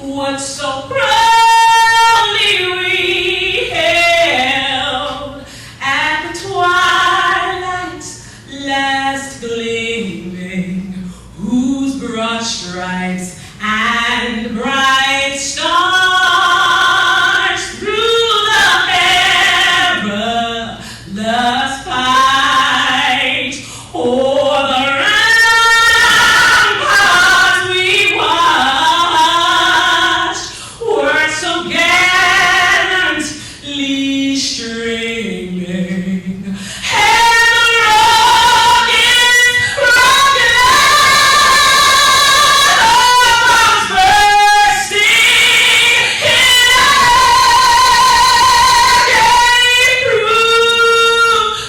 what so proudly we held at the twilight's last gleaming, whose broad stripes and bright stars through the perilous fight o'er the ramparts we watched were so gallantly streaming. And the rocket bombs bursting in agony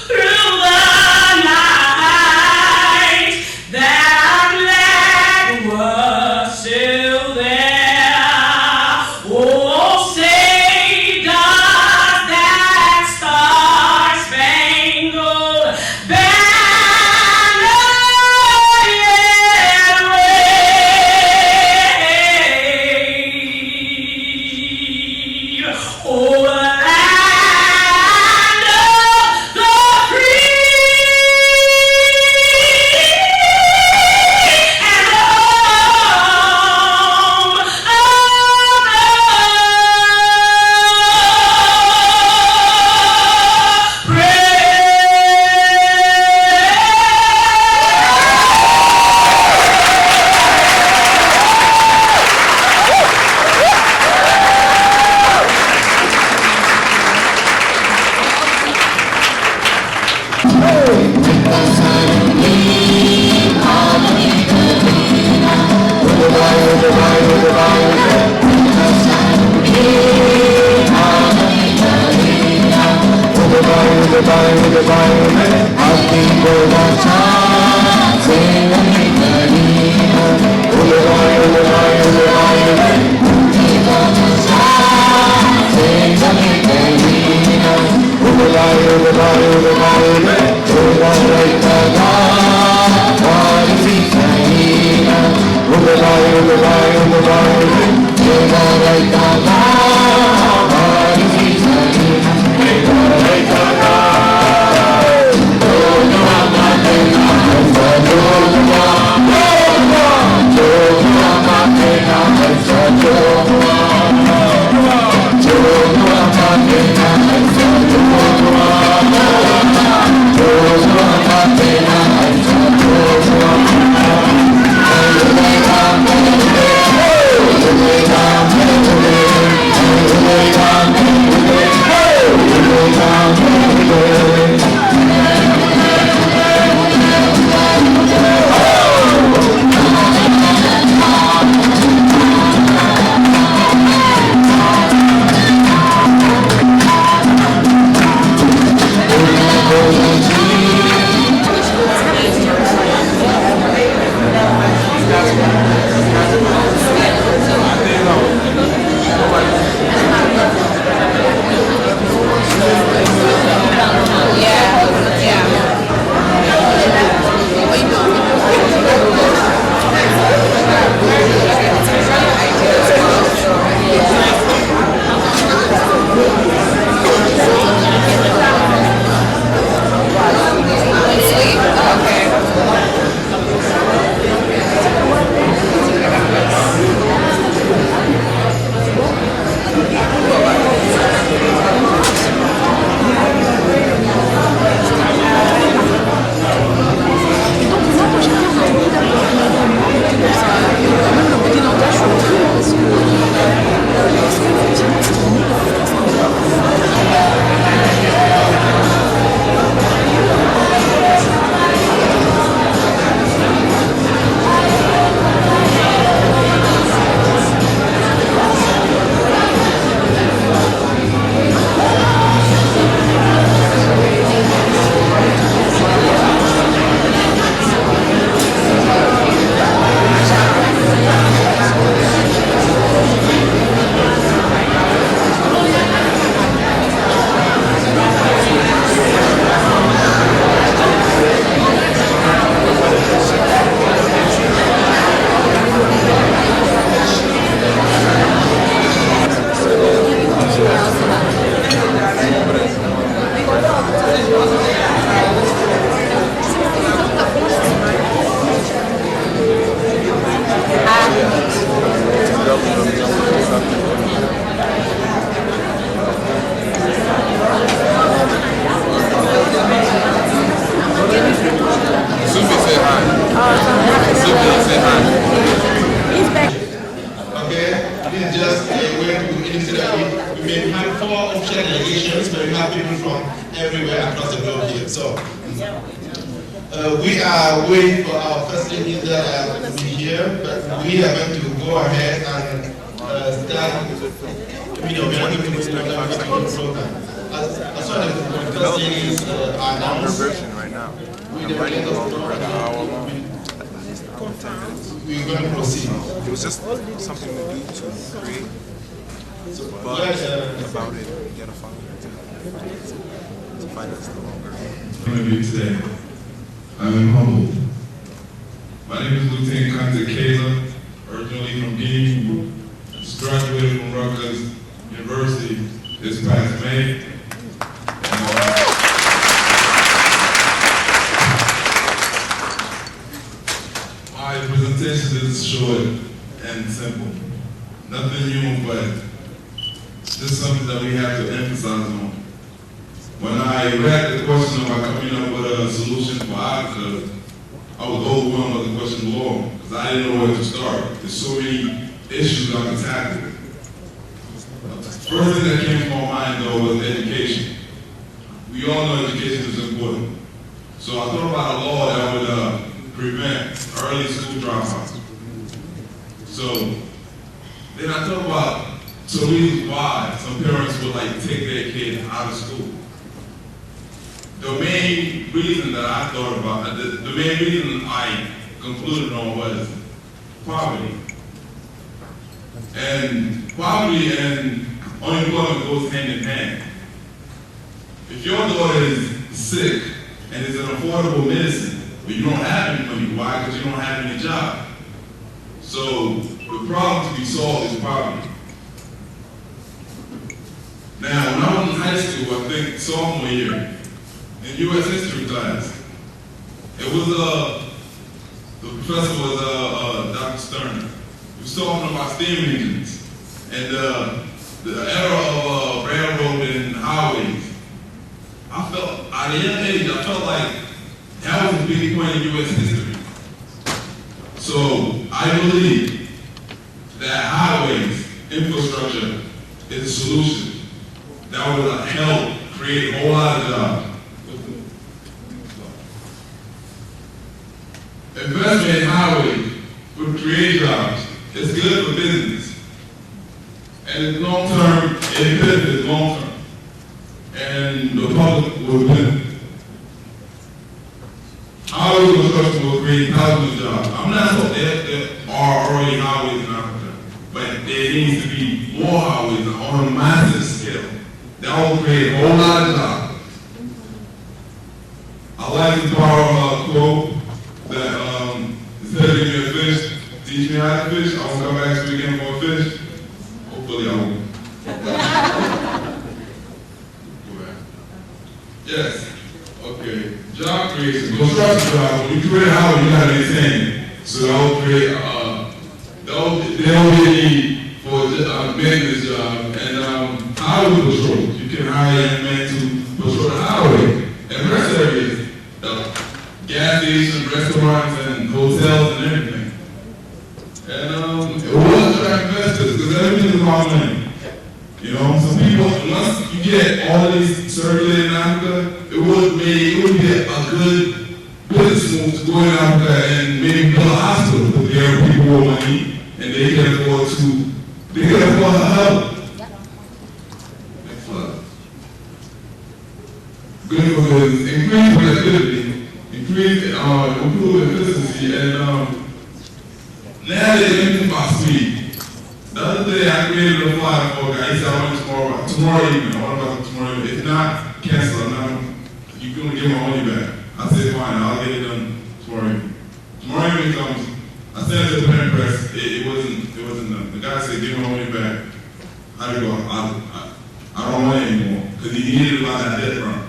through the night, that flag was still there. Oh, say does that star-spangled banner yet wave o'er the land of the free and the home of the Thank you. is just a way to indicate that we may have 4 official delegations, but we have people from everywhere across the globe here. So we are waiting for our first lady that will be here, but we are going to go ahead and start. We are going to start the program. As soon as the first ladies are announced, right now. we're going to proceed. It was just something to do to create buzz about it and get a following to find us no longer. Today, I am humbled. My name is Lieutenant Conte Kayla, originally from Guinea. Just graduated from Rutgers University this past May. My presentation is short and simple. Nothing new, but just something that we have to emphasize on. When I read the question about coming up with a solution for Awwg, I was overwhelmed with the question alone, because I didn't know where to start. There's so many issues I could tackle. First thing that came to my mind, though, was education. We all know education is important. So I thought about a law that would prevent early school dropouts. So then I thought about some reasons why some parents would like take their kids out of school. The main reason that I thought about, the main reason I concluded on was poverty. And poverty and unemployment goes hand in hand. If your daughter is sick and it's an affordable medicine, but you don't have any money, why? Because you don't have any job. So the problem to be solved is poverty. Now, when I was in high school, I think sophomore year, in U.S. history class, it was the professor was Dr. Stern. He was talking about steam engines and the era of railroad and highways. I felt, at a young age, I felt like that was a big point in U.S. history. So I believe that highways, infrastructure, is a solution that would help create a whole lot of jobs. Investment in highways would create jobs. It's good for business. And it's long term, it benefits long term. And the public will benefit. Highway construction will create thousands of jobs. I'm not saying there are already highways in Africa, but there needs to be more highways on a massive scale. That will create a whole lot of jobs. I like to borrow a quote that instead of giving me a fish, teach me how to fish. I won't come back to you again for a fish. Hopefully I won't. Yes. Okay. Job creation. Construction job. When you create a house, you gotta maintain. So that will create there will be a need for maintenance job and highway patrol. You can hire young men to patrol the highway and rest areas. Gas stations, restaurants, and hotels and everything. And it will attract investors because everything is about money. You know, some people, once you get all these circulating in Africa, it would be a good business move to go in Africa and maybe build a hospital because there are people with money and they can afford to help. Next slide. Good for business, increase productivity, improve efficiency, and now they're thinking about speed. The other day I created a flyer for a guy. He said I want tomorrow evening. I want about tomorrow evening. If not, cancel. Now you're going to get my money back. I said fine, I'll get it done tomorrow evening. Tomorrow evening comes. I sent it to the parent press. It wasn't done. The guy said give my money back. I didn't go. I don't want it anymore because he needed it by that deadline.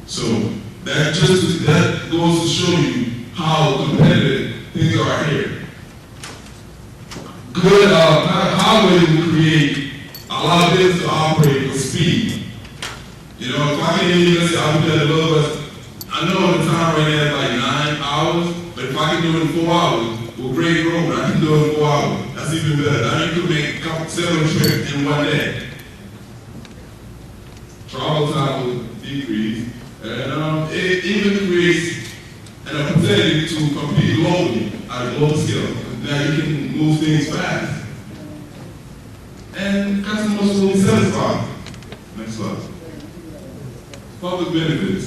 So that goes to show you how competitive things are here. Good highways will create a lot of business to operate for speed. You know, if I can hear you, let's say I'll be at the bus. I know the time right now is like 9 hours, but if I can do it in 4 hours, with great road, I can do it in 4 hours. That's That's even better. Now you can make a couple, several trips in one day. Travel time will decrease, and it even creates an opportunity to compete globally at a global scale. Now you can move things fast. And customers will be satisfied. Next slide. Public benefits.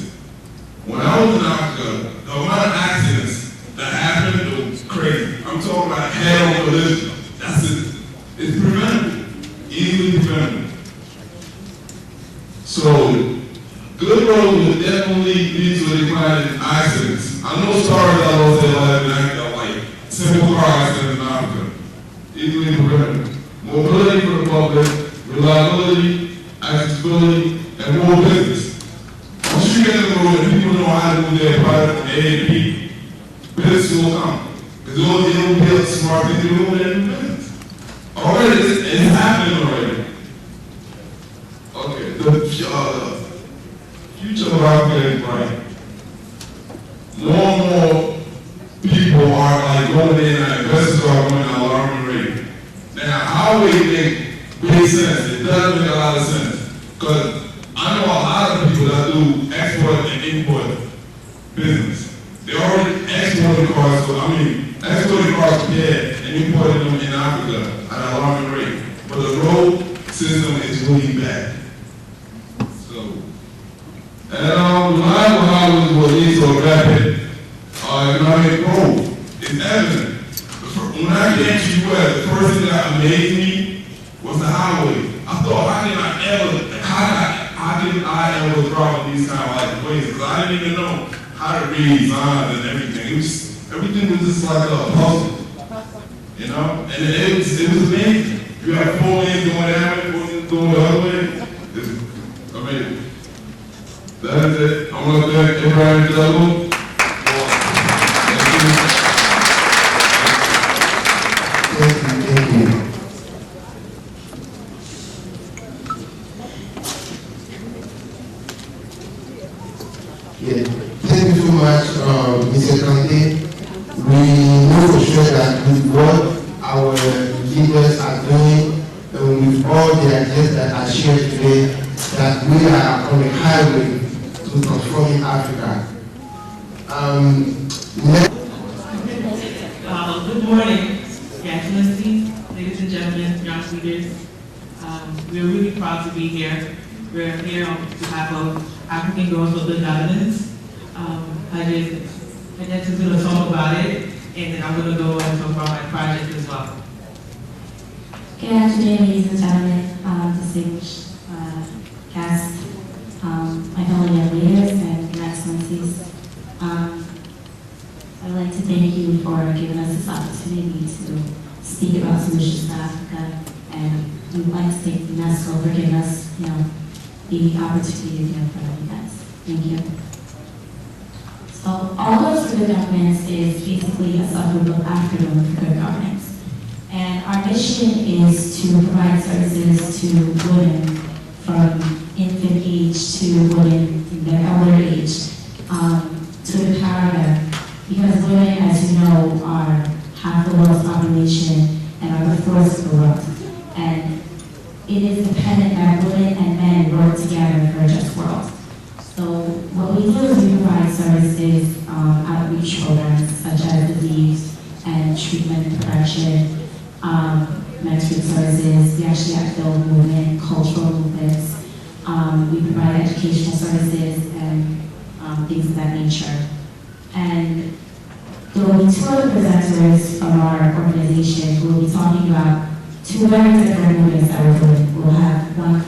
When I was in Africa, the amount of accidents that happened was crazy. I'm talking about head-on collision. That's it. It's preventable. Easily preventable. So, good roads will definitely lead to a decline in accidents. I know stories I lost their life like simple car accidents in Africa. Easily preventable. Mobility for the public, reliability, accessibility, and more business. Once you get in the road and people know how to move their product from A to B, business will come. Because it'll be a smart thing to do in business. Already, it's happening already. Okay, the future of Africa is bright. More and more people are like going in and investors are going at an alarming rate. Now, how we make sense? It does make a lot of sense. Because I know a lot of people that do export and import business. They already exporting cars, exporting cars from here and importing them in Africa at an alarming rate. But the road system is really bad. And reliable highways will lead to a rapid economic growth. It's evident. When I came to the US, the first thing that amazed me was the highway. I thought, how can I ever drive these kind of like ways? Because I didn't even know how to read signs and everything. Everything was just like a puzzle, you know. And it was amazing. You have 4 lanes going that way, 4 lanes going the other way. It's amazing. That is it. I want to thank everybody Juggle. Thank you. Yeah. Thank you so much, Mr. Kante. We know for sure that with what our leaders are doing and with all the ideas that are shared today, that we are on a highway to transforming Africa. Good morning, Your Excellency, ladies and gentlemen, young leaders. We're really proud to be here. We're here on behalf of African Girls for Good Governance. I just going to talk about it, and then I'm going to go and talk about my project as well. Good afternoon, ladies and gentlemen, distinguished guests, my fellow young leaders, and Your Excellencies. I'd like to thank you for giving us this opportunity to speak about solutions to Africa, and we'd like to thank UNESCO for giving us, the opportunity to be in front of you guys. Thank you. So, Awwg for Good Governance is basically a subgroup of African Women for Good Governance, and our mission is to provide services to women from infant age to women in their elder age, to empower them. Because women, as you know, are half the world's population and are the force of the world. And it is dependent that women and men work together for a just world. So what we do is we provide services, outreach programs such as disease and treatment and prevention, mentoring services. We actually have build movement, cultural movements. We provide educational services and things of that nature. And there will be 2 other presenters from our organization who will be talking about 2 very different movements that we're doing. We'll have one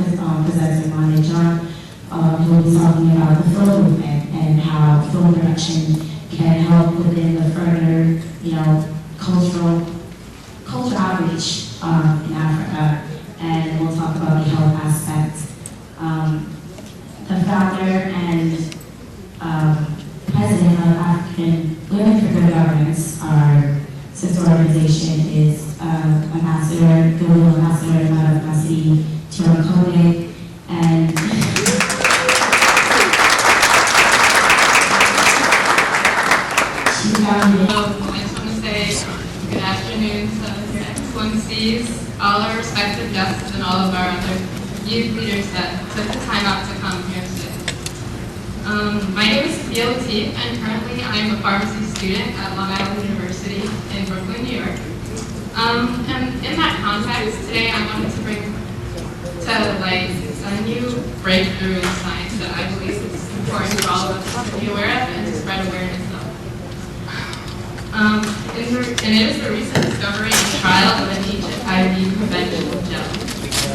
presenter, Mane John, who will be talking about the film movement and how film production can help within the further, cultural outreach in Africa. And we'll talk about the health aspect. The founder and president of African Women for Good Governance, our sister organization, is Ambassador, Global Ambassador Madam Masidi Tirakode, and she founded. I just want to say good afternoon to Your Excellency and all of our other youth leaders that took the time out to come here today. My name is Sophia Latif, and currently I am a pharmacy student at Long Island University in Brooklyn, New York. And in that context, today I wanted to bring to light a new breakthrough in science that I believe is important for all of us to be aware of and to spread awareness of. And it is the recent discovery and trial of an HIV prevention gel.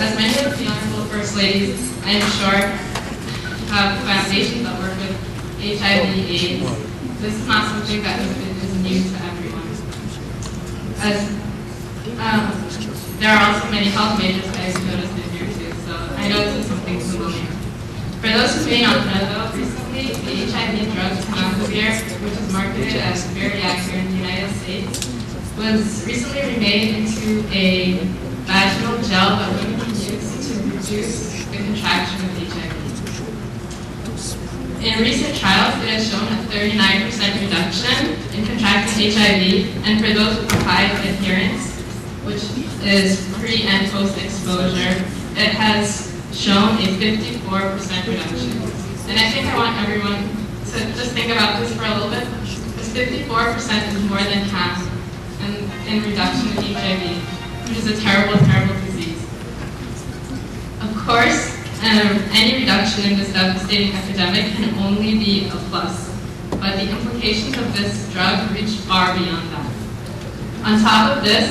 As many of the honorable First Ladies, I am sure, have foundations that work with HIV/AIDS, this is not something that is new to everyone. There are also many health majors that I've noticed in here too, so I know this is something familiar. For those who may not know though, recently the HIV drug tenofovir, which is marketed as Variac here in the United States, was recently remade into a vaginal gel that women can use to reduce the contraction of HIV. In recent trials, it has shown a 39% reduction in contracting HIV, and for those with high adherence, which is pre and post exposure, it has shown a 54% reduction. And I think I want everyone to just think about this for a little bit. This 54% is more than half in reduction of HIV, which is a terrible, terrible disease. Of course, any reduction in this devastating epidemic can only be a plus, but the implications of this drug reach far beyond that. On top of this,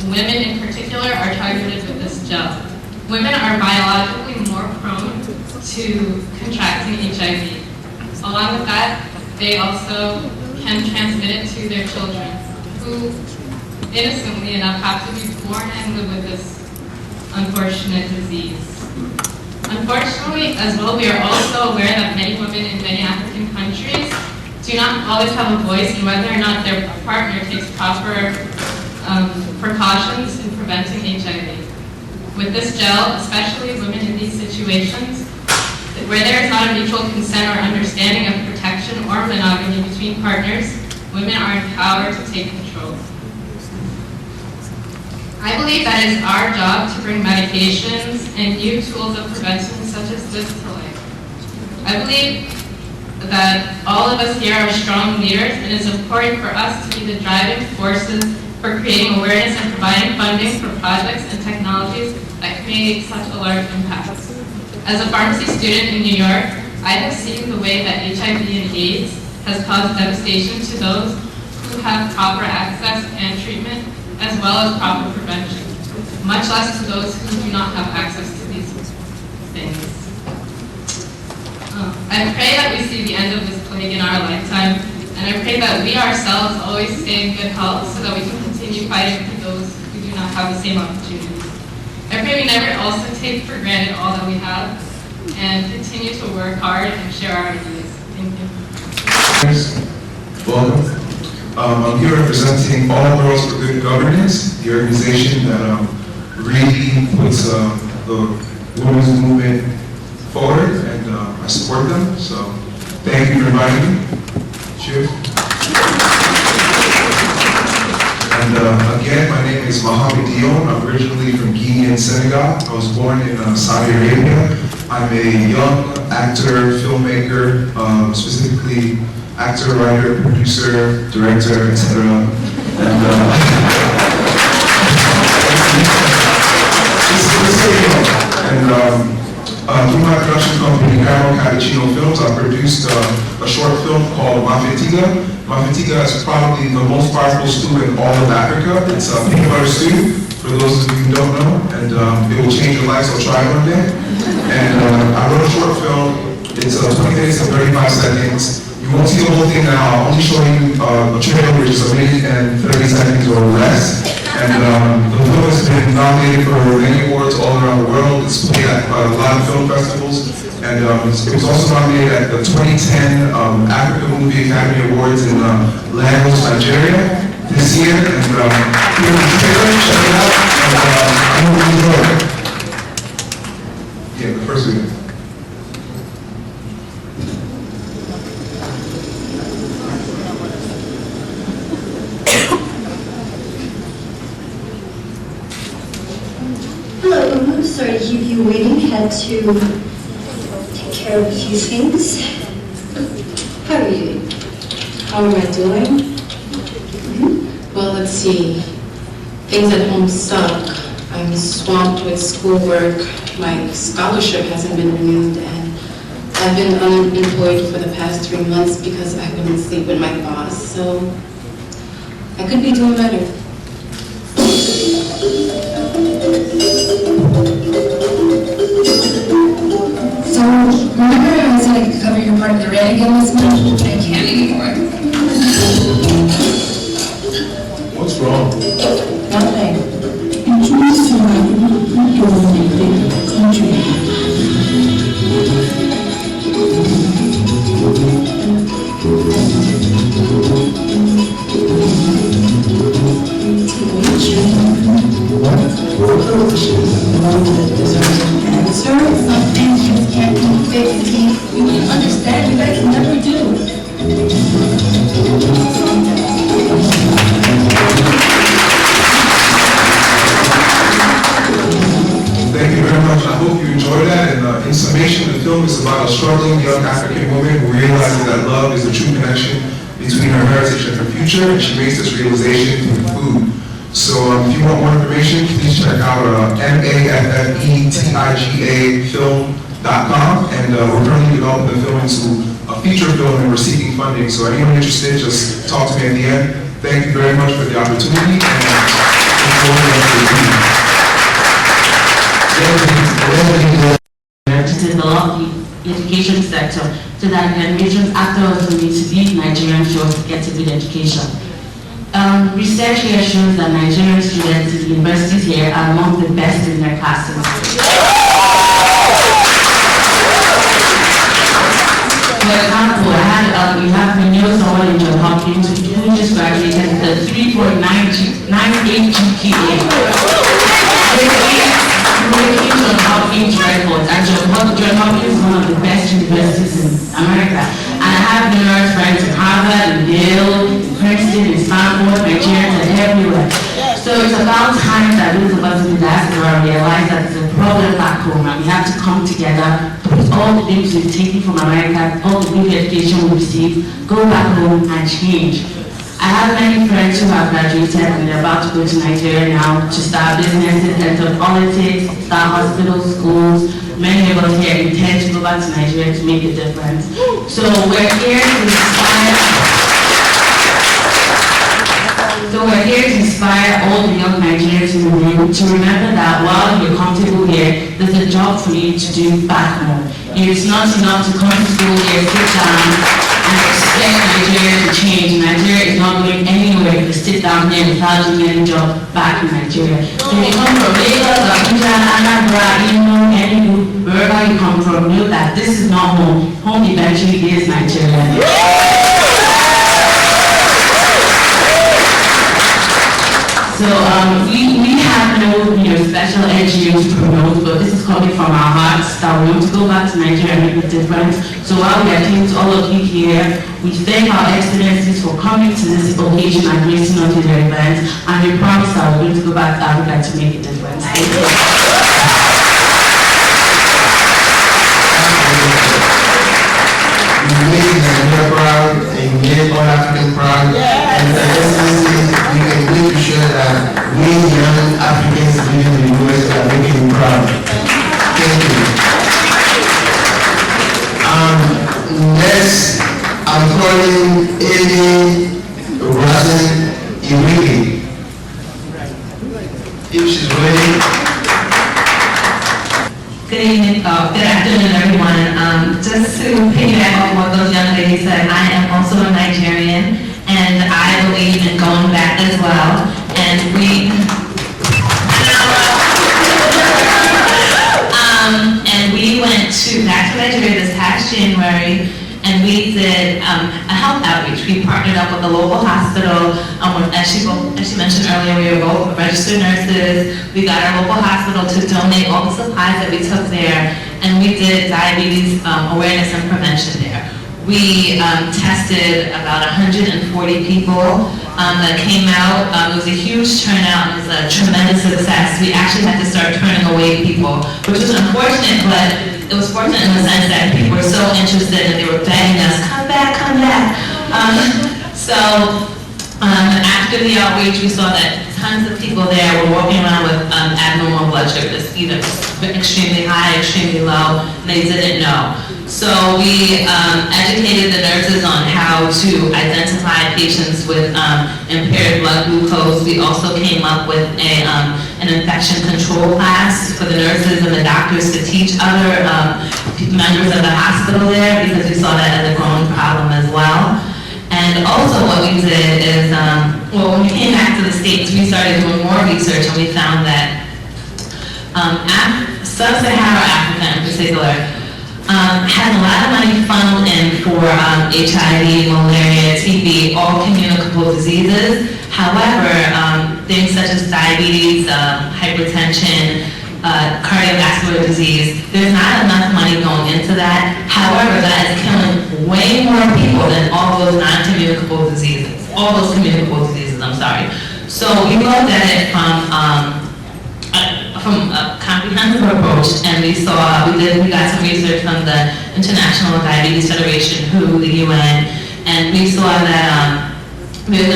women in particular are targeted with this gel. Women are biologically more prone to contracting HIV. Along with that, they also can transmit it to their children, who innocently enough have to be born and live with this unfortunate disease. Unfortunately, as well, we are also aware that many women in many African countries do not always have a voice in whether or not their partner takes proper precautions in preventing HIV. With this gel, especially women in these situations, where there is not a mutual consent or understanding of protection or monogamy between partners, women are empowered to take control. I believe that it is our job to bring medications and new tools of prevention such as this to life. I believe that all of us here are strong leaders, and it is important for us to be the driving forces for creating awareness and providing funding for projects and technologies that create such a large impact. As a pharmacy student in New York, I have seen the way that HIV and AIDS has caused devastation to those who have proper access and treatment, as well as proper prevention, much less to those who do not have access to these things. I pray that we see the end of this plague in our lifetime, and I pray that we ourselves always stay in good health so that we can continue fighting for those who do not have the same opportunities. I pray we never also take for granted all that we have and continue to work hard and share our ideas. Thank you. Welcome. I'm here representing All Girls for Good Governance, the organization that really puts the women's movement forward, and I support them. So thank you for inviting me. Cheers. And again, my name is Mohamed Dion. I'm originally from Guinea and Senegal. I was born in Saudi Arabia. I'm a young actor, filmmaker, specifically actor, writer, producer, director, etc. And through my production company, Cairo Cappuccino Films, I produced a short film called Mafetiga. Mafetiga is probably the most powerful stew in all of Africa. It's a peanut butter stew, for those of you who don't know, and it will change your life, so try it one day. And I wrote a short film. It's 20 minutes and 35 seconds. You won't see the whole thing now. I'll only show you a trailer which is a minute and 30 seconds or less. And the film has been nominated for many awards all around the world. It's played at a lot of film festivals. And it was also nominated at the 2010 Africa Movie Academy Awards in Lagos, Nigeria this year. And here's the trailer, check it out. And I hope you enjoy it. Yeah, the first video. Hello, I'm sorry to keep you waiting. Had to take care of a few things. How are you? How am I doing? Well, let's see. Things at home suck. I'm swamped with schoolwork. My scholarship hasn't been renewed, and I've been unemployed for the past 3 months because I wouldn't sleep with my boss. So I could be doing better. So, remember I said I could cover your part of the rent again this month? I can't anymore. What's wrong? Nothing. Introduce to my country. Some things just can't be fixed. You wouldn't understand. You guys never do. Thank you very much. I hope you enjoyed that. And in summation, the film is about a struggling young African woman who realizes that love is the true connection between her heritage and her future, and she makes this realization through food. So if you want more information, please check out maffetigafilm.com, and we're currently developing the film into a feature film, and we're seeking funding. So anyone interested, just talk to me at the end. Thank you very much for the opportunity, and enjoy the rest of the evening. To develop the education sector so that generations after us will need to leave Nigerian shores to get a good education. Research here shows that Nigerian students in universities here are among the best in their classes. For example, we have someone in John Hopkins who just graduated with a 3.98 GPA. Breaking John Hopkins records, and John Hopkins is one of the best universities in America. And I have numerous friends in Harvard, in Yale, in Princeton, in Stanford, Nigerians, and everywhere. So it's about time that those of us in the diaspora realize that there's a problem back home, and we have to come together, put all the things we've taken from America, all the good education we received, go back home and change. I have many friends who have graduated and they're about to go to Nigeria now to start businesses, enter politics, start hospitals, schools. Many of us here intend to go back to Nigeria to make a difference. So we're here to inspire all the young Nigerians in the room to remember that while you're comfortable here, there's a job for you to do back home. It's not enough to come to school here, sit down, and expect Nigeria to change. Nigeria is not going anywhere if you sit down here without doing any job back in Nigeria. So you come from Lagos, Abuja, Anambra, Enugu, wherever you come from, know that this is not home. Home eventually is Nigeria. So we have no special NGO to promote, but this is coming from our hearts that we want to go back to Nigeria and make a difference. So while we are here to all of you here, we thank our excellencies for coming to this occasion and gracing us with their events, and we promise that we're going to go back to Africa to make a difference. Thank you. You made Nigeria proud, and you made all Africans proud, and I just we can make sure that we young Africans living in the US are making you proud. Thank you. Next, I'm calling Amy Rosen Iwiki. If she's ready. Good evening, good afternoon, everyone. Just to piggyback on what those young ladies said, I am also a Nigerian, and I believe in going back as well. And we went back to Nigeria this past January, and we did a health outreach. We partnered up with a local hospital. As she mentioned earlier, we were both registered nurses. We got our local hospital to donate all the supplies that we took there, and we did diabetes awareness and prevention there. We tested about 140 people that came out. It was a huge turnout. It was a tremendous success. We actually had to start turning away people, which was unfortunate, but it was fortunate in the sense that people were so interested and they were begging us, come back, come back. After the outreach, we saw that tons of people there were walking around with abnormal blood sugars, either extremely high, extremely low, and they didn't know. So we educated the nurses on how to identify patients with impaired blood glucose. We also came up with an infection control class for the nurses and the doctors to teach other members of the hospital there, because we saw that as a growing problem as well. And also what we did is, when we came back to the States, we started doing more research, and we found that Sub-Saharan Africa in particular has a lot of money funneled in for HIV, malaria, TB, all communicable diseases. However, things such as diabetes, hypertension, cardiovascular disease, there's not enough money going into that. However, that is killing way more people than all those non-communicable diseases, I'm sorry. So we looked at it from a comprehensive approach, and we got some research from the International Diabetes Federation, WHO, the UN, and we saw that there's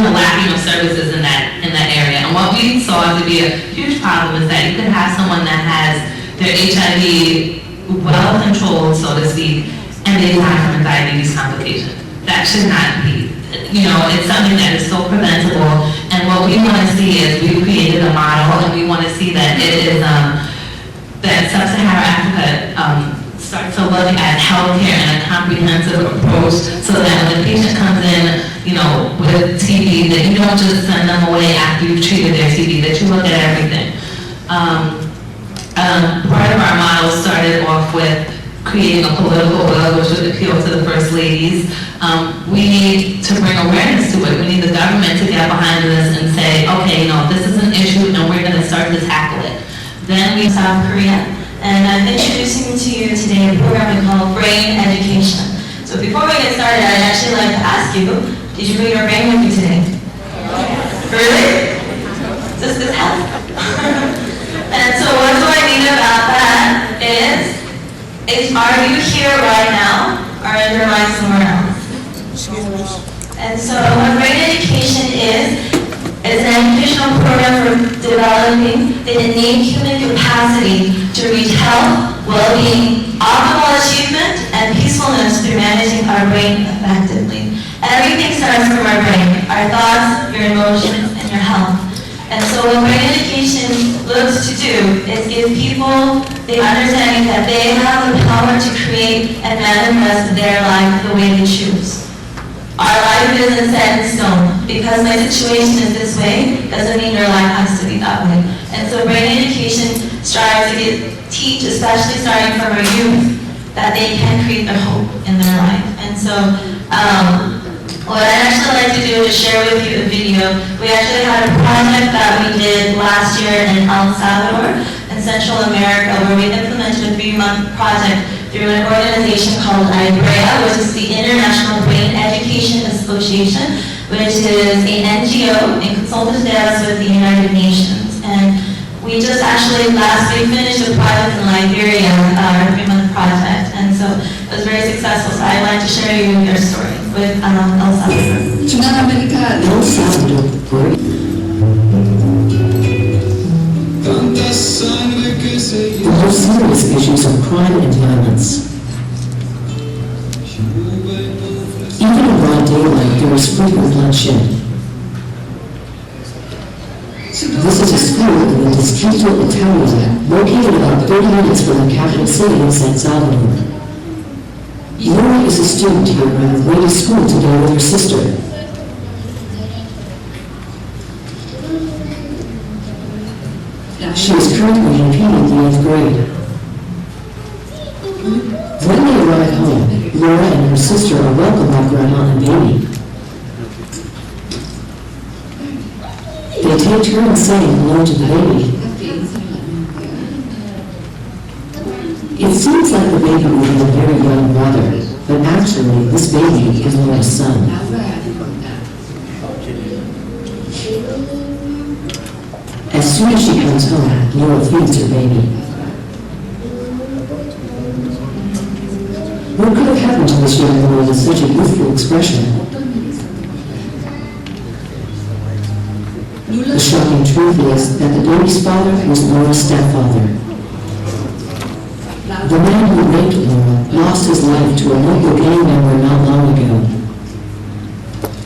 a lacking of services in that area. And what we saw to be a huge problem is that you could have someone that has their HIV well controlled, so to speak, and they die from a diabetes complication. That should not be. It's something that is so preventable. And what we want to see is we created a model, and we want to see that it is that Sub-Saharan Africa start to look at healthcare in a comprehensive approach, so that when the patient comes in, with TB, that you don't just send them away after you've treated their TB, that you look at everything. Part of our model started off with creating a political will, which would appeal to the first ladies. We need to bring awareness to it. We need the government to get behind this and say, okay, this is an issue, and we're going to start to tackle it. Then we South Korea, and I'm introducing to you today a program we call Brain Education. So before we get started, I'd actually like to ask you, did you bring your brain with you today? Really? Does this help? And so what do I mean about that is are you here right now, or is your mind somewhere else? And so what brain education is an educational program for developing the innate human capacity to reach health, well-being, optimal achievement, and peacefulness through managing our brain effectively. Everything starts from our brain, our thoughts, your emotions, and your health. And so what brain education looks to do is give people the understanding that they have the power to create and manifest their life the way they choose. Our life isn't set in stone. Because my situation is this way, doesn't mean your life has to be that way. And so brain education strives to teach, especially starting from our youth, that they can create their hope in their life. And so what I'd actually like to do is share with you a video. We actually had a project that we did last year in El Salvador, in Central America, where we implemented a 3-month project through an organization called Awwg-Unesco, which is the International Brain Education Association, which is an NGO in consultative status with the United Nations. And we just actually last week finished a project in Liberia, our 3-month project, and so it was very successful. So I'd like to share you their story with El Salvador. El Salvador. The most serious issues of crime and violence. Even in broad daylight, there is frequent bloodshed. This is a school in the Distrito Italia, located about 30 minutes from the capital city in San Salvador. Laura is a student here on her way to school today with her sister. She is currently repeating the 8th grade. When they arrive home, Laura and her sister are welcomed by Grandma and baby. They take turns saying hello to the baby. It seems like the baby will be a very young brother, but actually, this baby is Laura's son. As soon as she comes home, Laura feeds her baby. What could have happened to this young boy with such a youthful expression? The shocking truth is that the baby's father was Laura's stepfather. The man who raped Laura lost his life to a local gang member not long ago.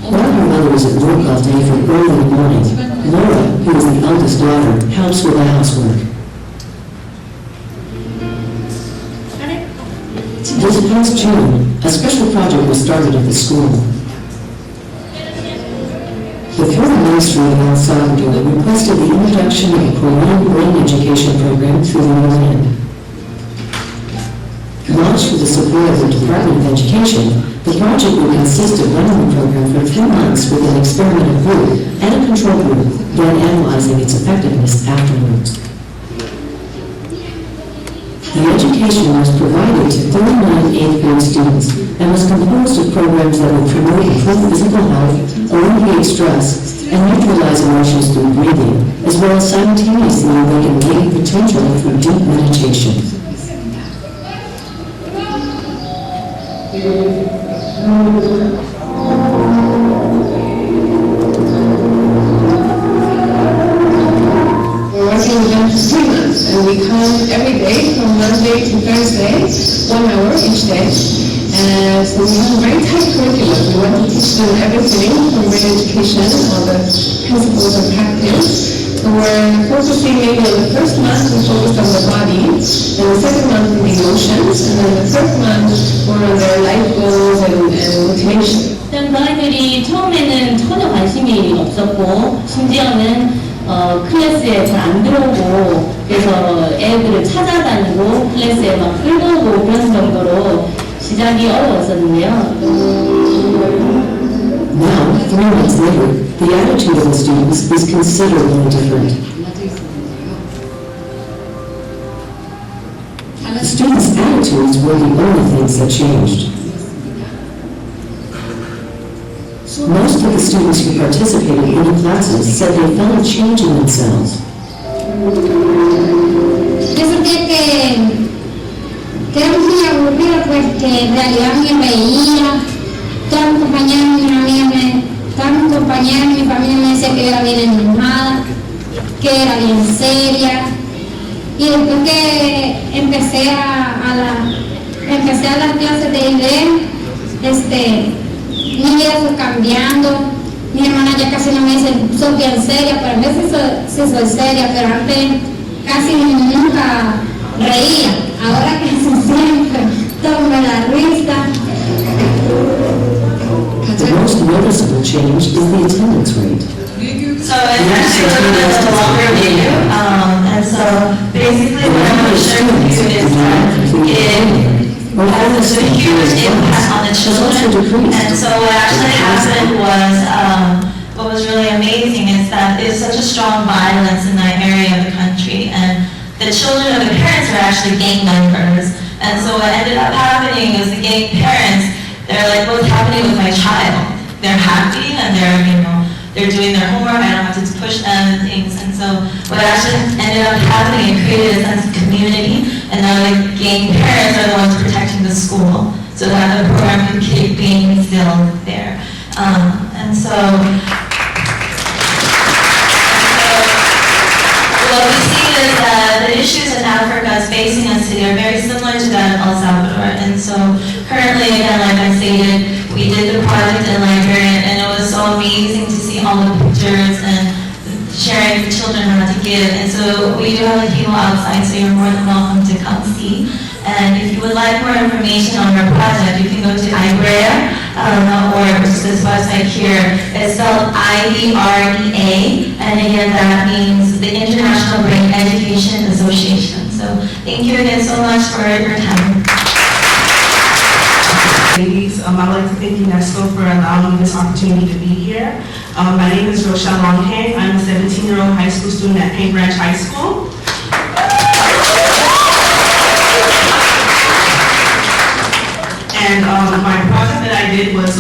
While her mother was at work all day from early in the morning, Laura, who is the eldest daughter, helps with the housework. This past June, a special project was started at the school. The Florida Ministry of El Salvador requested the introduction of a Korean brain education program through the UN. Launched with the support of the Department of Education, the project will consist of running the program for 3 months with an experimental group and a control group, then analyzing its effectiveness afterwards. The education was provided to 39 8th grade students and was composed of programs that would promote improved physical health, alleviate stress, and neutralize emotions through breathing, as well as simultaneously awaken latent potential through deep meditation. We're working with them for 3 months, and we come every day from Monday to Thursday, 1 hour each day. And so we have a very tight curriculum. We want to teach them everything from brain education, all the principles and practice. So we're focusing maybe on the first month, we focused on the body, and the second month on the emotions, and then the third month we're on their life goals and motivation. 일단 그 아이들이 처음에는 전혀 관심이 없었고 심지어는 클래스에 잘 안 들어오고 그래서 애들을 찾아다니고 클래스에 막 끌고 오고 그런 정도로 시작이 어려웠었는데요. Now, 3 months later, the attitude of the students is considerably different. The students' attitudes were the only things that changed. Most of the students who participated in the classes said they felt a change in themselves. Yo sentía que era muy aburrido, pues que en realidad me reía. Todos mis compañeros de mi familia me decían que era bien enojada, que era bien seria. Y después que empecé a las clases de inglés, mi vida fue cambiando. Mi hermana ya casi no me dice, soy bien seria, pero a veces sí soy seria, pero antes casi nunca reía. Ahora casi siempre tomo la risa. The most noticeable change is the attendance rate. So it's actually a little bit of a longer video, and so basically what I'm going to share with you is that it has a huge impact on the children, and so what actually happened was, what was really amazing is that there's such a strong violence in that area of the country, and the children of the parents are actually gang members, and so what ended up happening is the gang parents, they're like, what's happening with my child? They're happy and they're doing their homework, I don't have to push them and things, and so what actually ended up happening, it created a sense of community, and now the gang parents are the ones protecting the school, so that the program can keep being still there. And so what we see is that the issues in Africa is facing us today are very similar to that of El Salvador, and so currently, again, like I stated, we did the project in Liberia, and it was so amazing to see all the pictures and sharing the children how to give. And so we do have a table outside, so you're more than welcome to come see. And if you would like more information on our project, you can go to Awwg-Unesco, which is this website here. It's spelled IDREA, and again, that means the International Brain Education Association. So thank you again so much for your time. Ladies, I'd like to thank UNESCO for allowing me this opportunity to be here. My name is Rochelle Longhang. I'm a 17-year-old high school student at Paix Branch High School.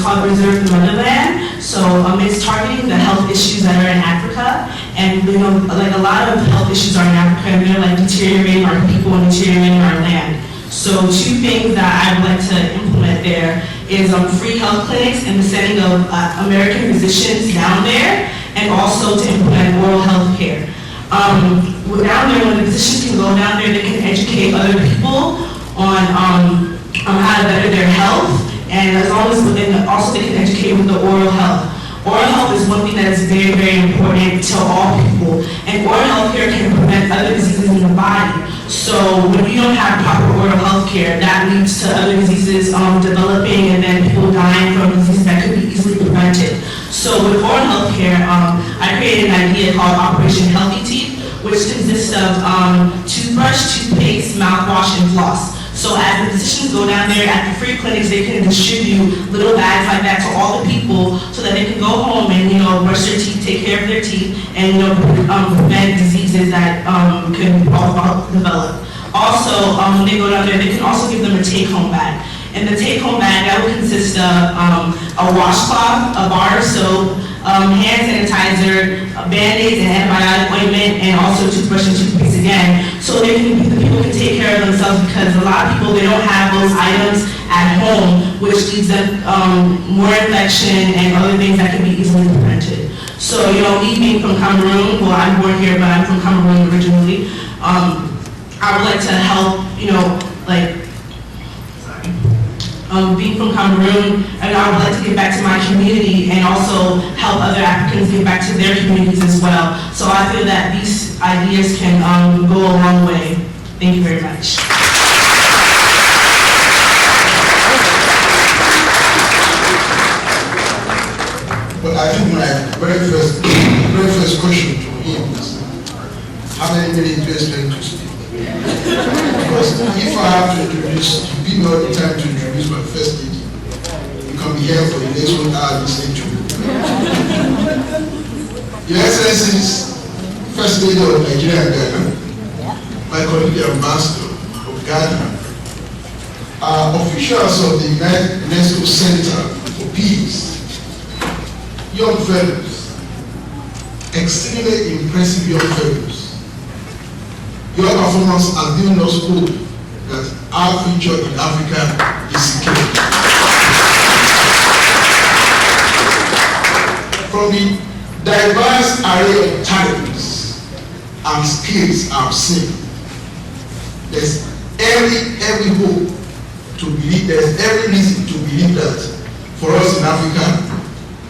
it's called Reserve the Motherland. So it's targeting the health issues that are in Africa. And you know, like a lot of health issues are in Africa, and they're like deteriorating our people and deteriorating our land. So two things that I would like to implement there is free health clinics and the sending of American physicians down there, and also to implement oral health care. Down there, when the physicians can go down there, they can educate other people on how to better their health, and as long as, and also they can educate with the oral health. Oral health is one thing that is very, very important to all people, and oral health care can prevent other diseases in the body. So when you don't have proper oral health care, that leads to other diseases developing, and then people dying from diseases that could be easily prevented. So with oral health care, I created an idea called Operation Healthy Teeth, which consists of toothbrush, toothpaste, mouthwash, and floss. So as the physicians go down there at the free clinics, they can distribute little bags like that to all the people so that they can go home and, you know, brush their teeth, take care of their teeth, and, you know, prevent diseases that could develop. Also, when they go down there, they can also give them a take-home bag. And the take-home bag, that would consist of a washcloth, a bar of soap, hand sanitizer, Band-Aids and antibiotic ointment, and also toothbrush and toothpaste again, so the people can take care of themselves, because a lot of people, they don't have those items at home, which leads them more infection and other things that can be easily prevented. So, you know, me being from Cameroon, well, I'm born here, but I'm from Cameroon originally, I would like to help, you know, like, being from Cameroon, and I would like to get back to my community and also help other Africans get back to their communities as well. So I feel that these ideas can go a long way. Thank you very much. But I think my very first question to him is, how many minutes do you expect to speak? Because if I have to introduce, to give me all the time to introduce my first lady, you can be here for the next 1 hour listening to me. Your Excellencies, First Lady of Nigeria and Ghana, my colleague the Ambassador of Ghana, are officials of the Awwg-Unesco Center for Peace, young fellows, extremely impressive young fellows. Your performance has given us hope that our future in Africa is secure. From the diverse array of talents and skills I've seen, there's every hope to believe, there's every reason to believe that for us in Africa,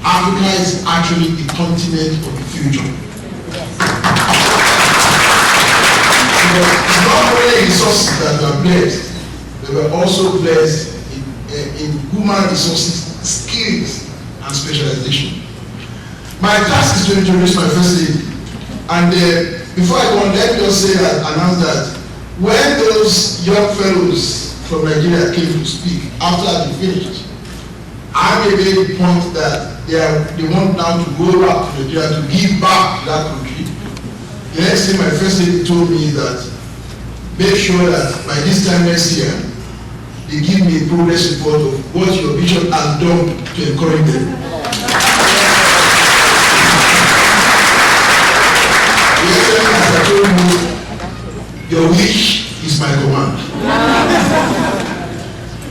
Africa is actually the continent of the future. It's not only resources that were blessed, they were also blessed in human resources, skills, and specialization. My task is to introduce my first lady. And before I go on, let me just say that, announce that when those young fellows from Nigeria came to speak, after they finished, I made the point that they want now to go back to Nigeria to give back to that country. The next thing my first lady told me is that make sure that by this time next year, they give me a progress report of what your bishop has done to encourage them. Yes, as I told you, your wish is my command.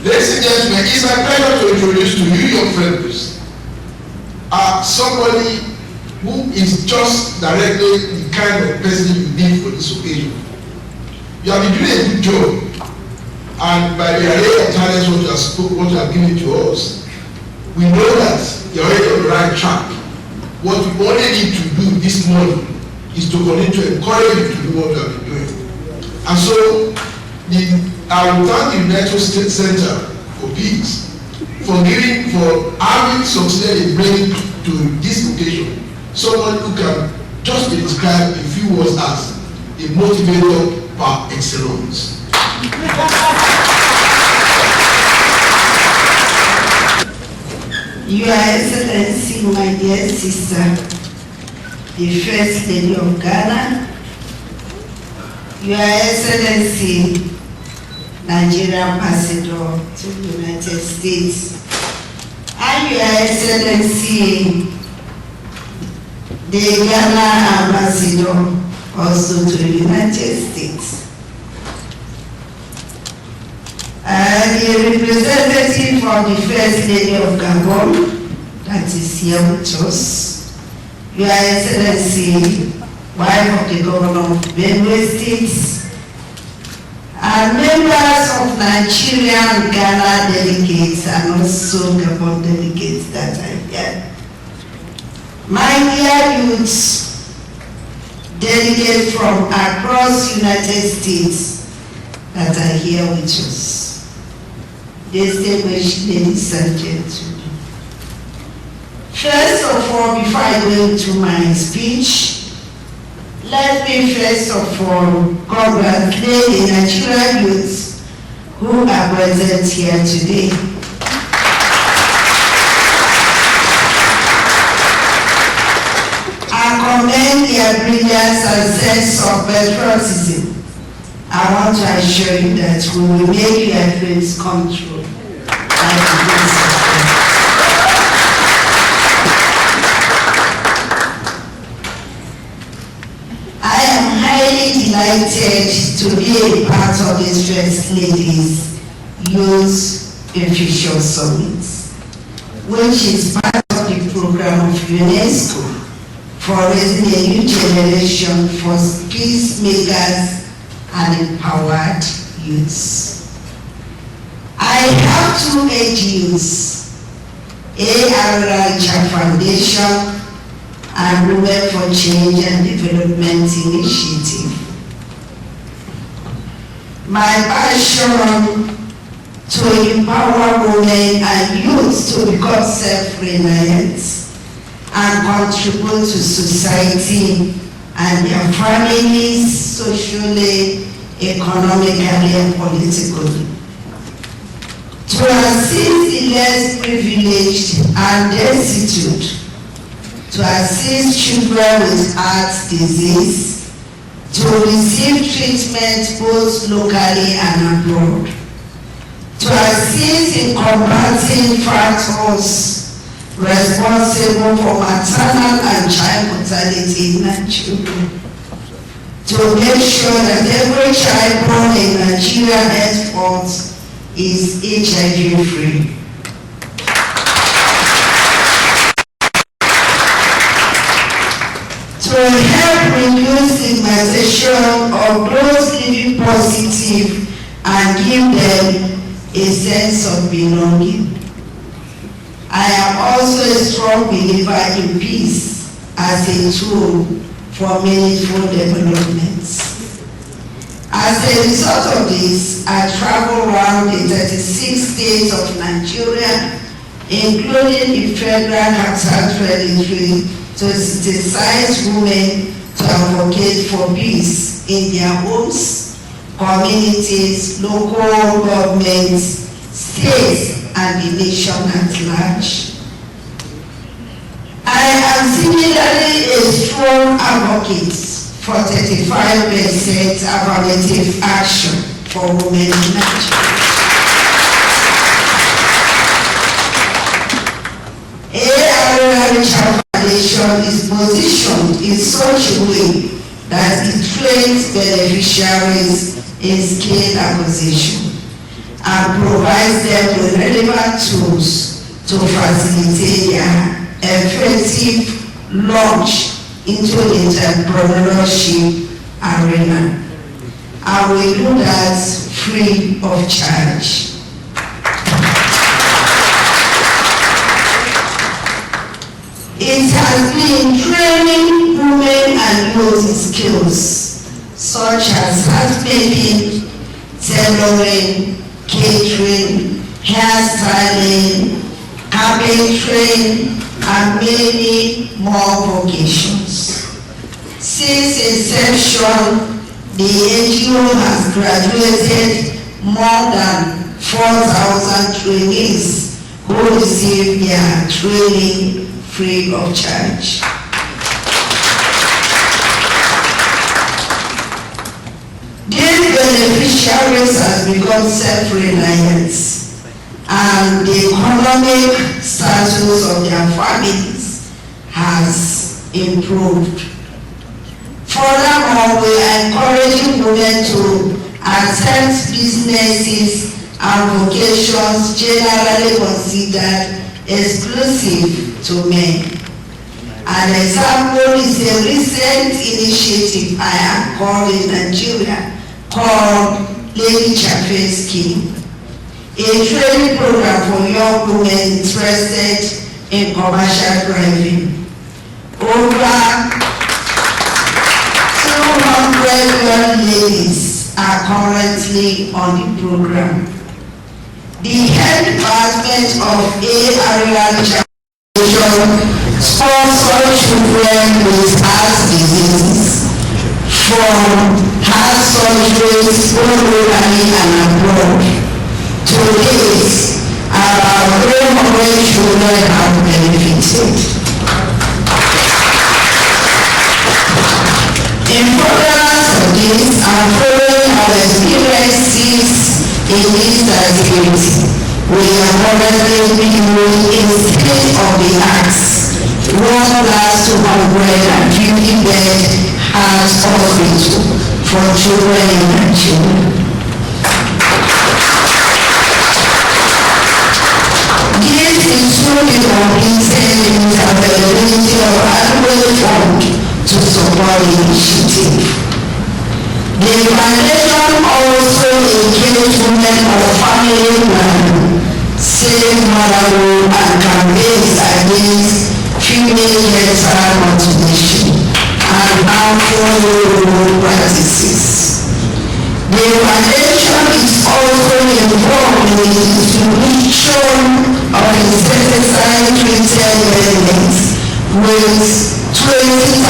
Ladies and gentlemen, it's my pleasure to introduce to you your friends somebody who is just directly the kind of person you need for this occasion. You have been doing a good job, and by the array of talents what you have given to us, we know that you're already on the right track. What we only need to do this morning is to continue to encourage you to do what you have been doing. And so, I will thank the Awwg Center for Peace for having succeeded in bringing to this occasion someone who can just be described in few words as a motivator par excellence. Your Excellency, my dear sister, the First Lady of Ghana, Your Excellency, Nigerian Ambassador to the United States, I Your Excellency, the Ghana Ambassador also to the United States. The representative of the First Lady of Gabon, that is here with us. Your Excellency, wife of the Governor of Benue State, and members of Nigerian Ghana delegates and also Gabon delegates that are here. My dear youths, delegates from across United States that are here with us, distinguished ladies and gentlemen. First of all, before I go into my speech, let me first of all congratulate the Nigerian youths who are present here today. I commend their brilliance and sense of patriotism. I want to assure you that we will make your dreams come true. I am highly delighted to be a part of this First Ladies Youth Infusion Summit, which is part of the program of UNESCO for raising a new generation for peacemakers and empowered youths. I have two NGOs, Awwg-Unesco Foundation and Women for Change and Development Initiative. My passion to empower women and youth to become self-reliant and contribute to society and their families socially, economically, and politically. To assist the less privileged and destitute, to assist children with heart disease, to receive treatment both locally and abroad, to assist in combating factors responsible for maternal and child mortality in Nigeria, to make sure that every child born in Nigeria henceforth is HIV-free. To help reduce stigmatization of those living positive and give them a sense of belonging. I am also a strong believer in peace as a tool for meaningful development. As a result of this, I travel around the 36 states of Nigeria, including the Federal Capital Territory, to sensitize women to advocate for peace in their homes, communities, local governments, states, and the nation at large. I am similarly a strong advocate for 35% affirmative action for women in Nigeria. Awwg-Unesco Foundation is positioned in such a way that it trains beneficiaries in skill acquisition and provides them with relevant tools to facilitate their effective launch into the entrepreneurship arena. And we do that free of charge. It has been training women and youth skills such as housemaking, tailoring, catering, hairstyling, carpentry, and many more vocations. Since inception, the NGO has graduated more than 4,000 trainees who receive their training free of charge. These beneficiaries have become self-reliant, and the economic status of their families has improved. Furthermore, we are encouraging women to attempt businesses and vocations generally considered exclusive to men. An example is a recent initiative I have called in Nigeria called Lady Chafe Scheme, a training program for young women interested in commercial driving. Over 200 young ladies are currently on the program. The head department of Awwg-Unesco sponsors children with heart diseases from heart surgeries both locally and abroad. To date, about 300 children have benefited. In furtherance of this, and following our experiences in this activity, we are currently building a state-of-the-art 1,250-bed heart hospital for children in Nigeria. This is truly completed with availability of adequate funds to support the initiative. The foundation also engages women of family planning, safe motherhood, and campaigns against female genital mutilation and harmful role practices. The foundation is also involved in the distribution of insecticide-treated elements with 20,000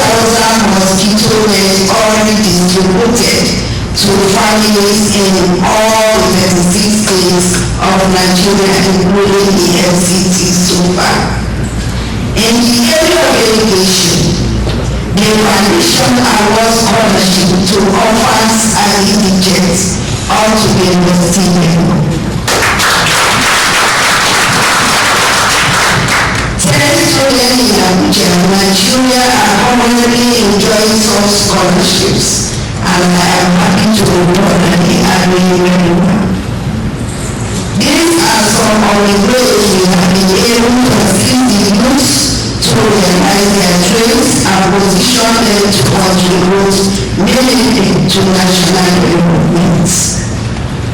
mosquito nets already distributed to families in all the 36 states of Nigeria, including the FCT so far. In the area of education, the foundation awards scholarship to orphans and indigents up to the university level. Students in Abuja, Nigeria are currently enjoying some scholarships, and I am happy to report that they are doing very well. These are some of the ways we have been able to assist the youth to realize their dreams and position them to contribute meaningfully to national development.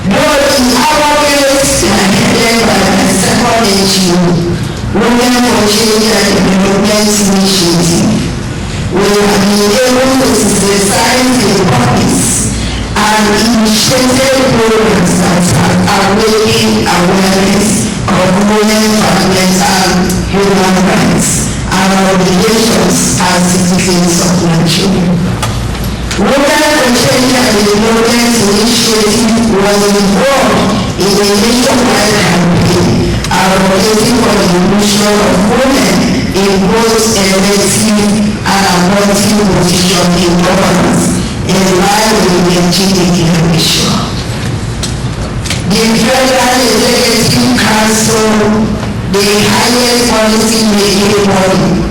Though in our case, we are headed by the second NGO, Women for Change and Development Initiative, we have been able to synthesize the purpose and initiated programs that are awakening awareness of women, fundamental human rights and obligations as citizens of Nigeria. Women for Change and Development Initiative was involved in a nationwide campaign advocating for the inclusion of women in both elective and appointing positions in governance in line with the Declaration. The Federal Executive Council, the highest policy-making body,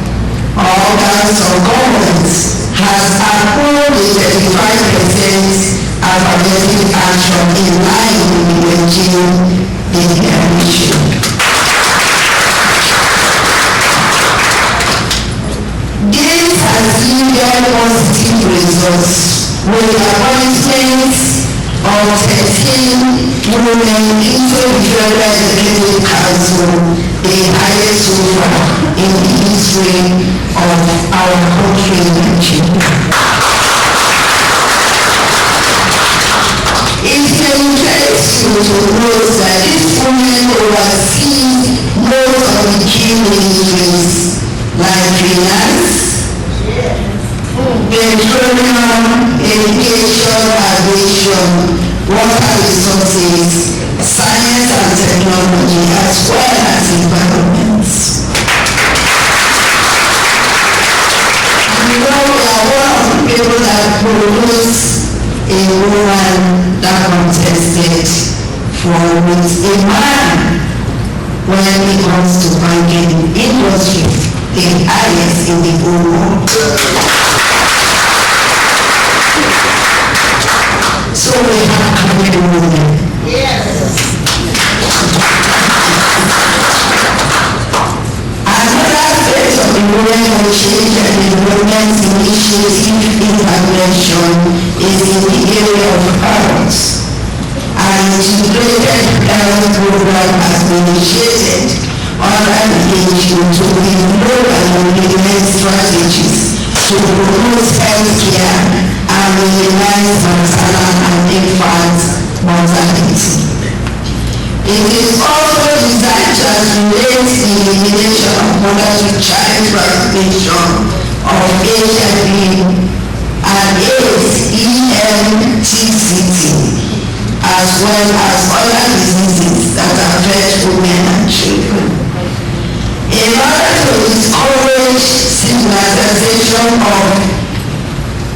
organs of government, has approved the 35% affirmative action in line with the Declaration. This has yielded positive results with appointments of 13 women into the Federal Executive Council, the highest so far in the history of our country, Nigeria. It may interest you to note that these women oversee most of the key ministries like finance, petroleum, education, aviation, water resources, science and technology, as well as environment. You know, we are one of the people that produce a woman that contested for with a man when it comes to banking industry, the highest in the whole world. So we have to women. Yes. Another aspect of the Women Change and Development Initiative intervention is in the area of parents. An integrated health program has been initiated under the agency to develop and implement strategies to promote health care and minimize maternal and infant mortality. It is also designed to accelerate the elimination of mother-to-child transmission of HIV and AIDS, EMTCT, as well as other diseases that affect women and children. In order to discourage stigmatization of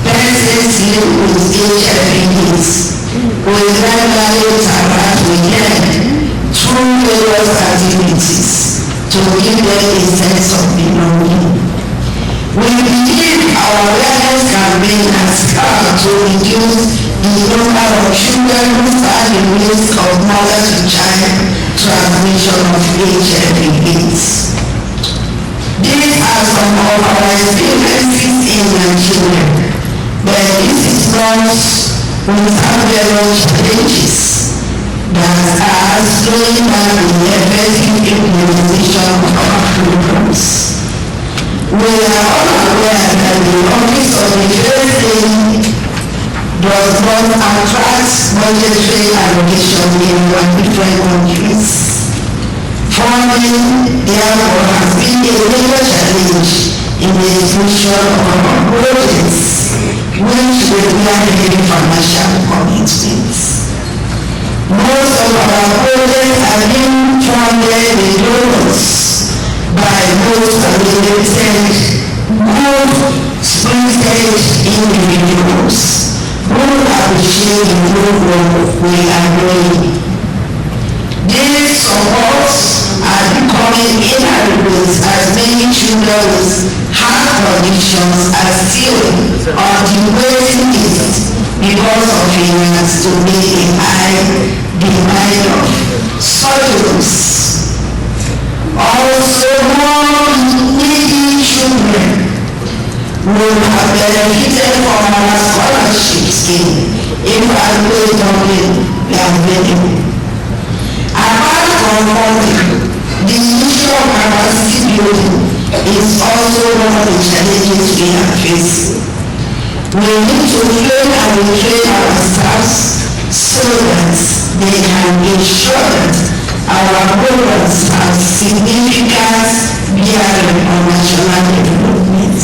persons living with HIV/AIDS, we regularly interact with them through various activities to give them a sense of belonging. We believe our awareness campaign has helped to reduce the number of children who stand the risk of mother-to-child transmission of HIV/AIDS. These are some of our experiences in Nigeria, but this is not without various challenges that are slowing down the effective implementation of our programs. We are all aware that the Office of the First Lady does not attract budgetary allocation in our different countries. Funding, therefore, has been a major challenge in the execution of our projects, which require heavy financial commitments. Most of our projects are being funded with donors by most talented, good-spirited individuals who appreciate the good work we are doing. These supports are becoming inadequate as many children with heart conditions are still on the waiting list because of failures to meet a high demand of surgeries. Also, more needy children will have benefited from our scholarship scheme if adequate funding is available. Apart from funding, the issue of capacity building is also one of the challenges we are facing. We need to train and retrain our staffs so that they can ensure that our programs have significant bearing on national development.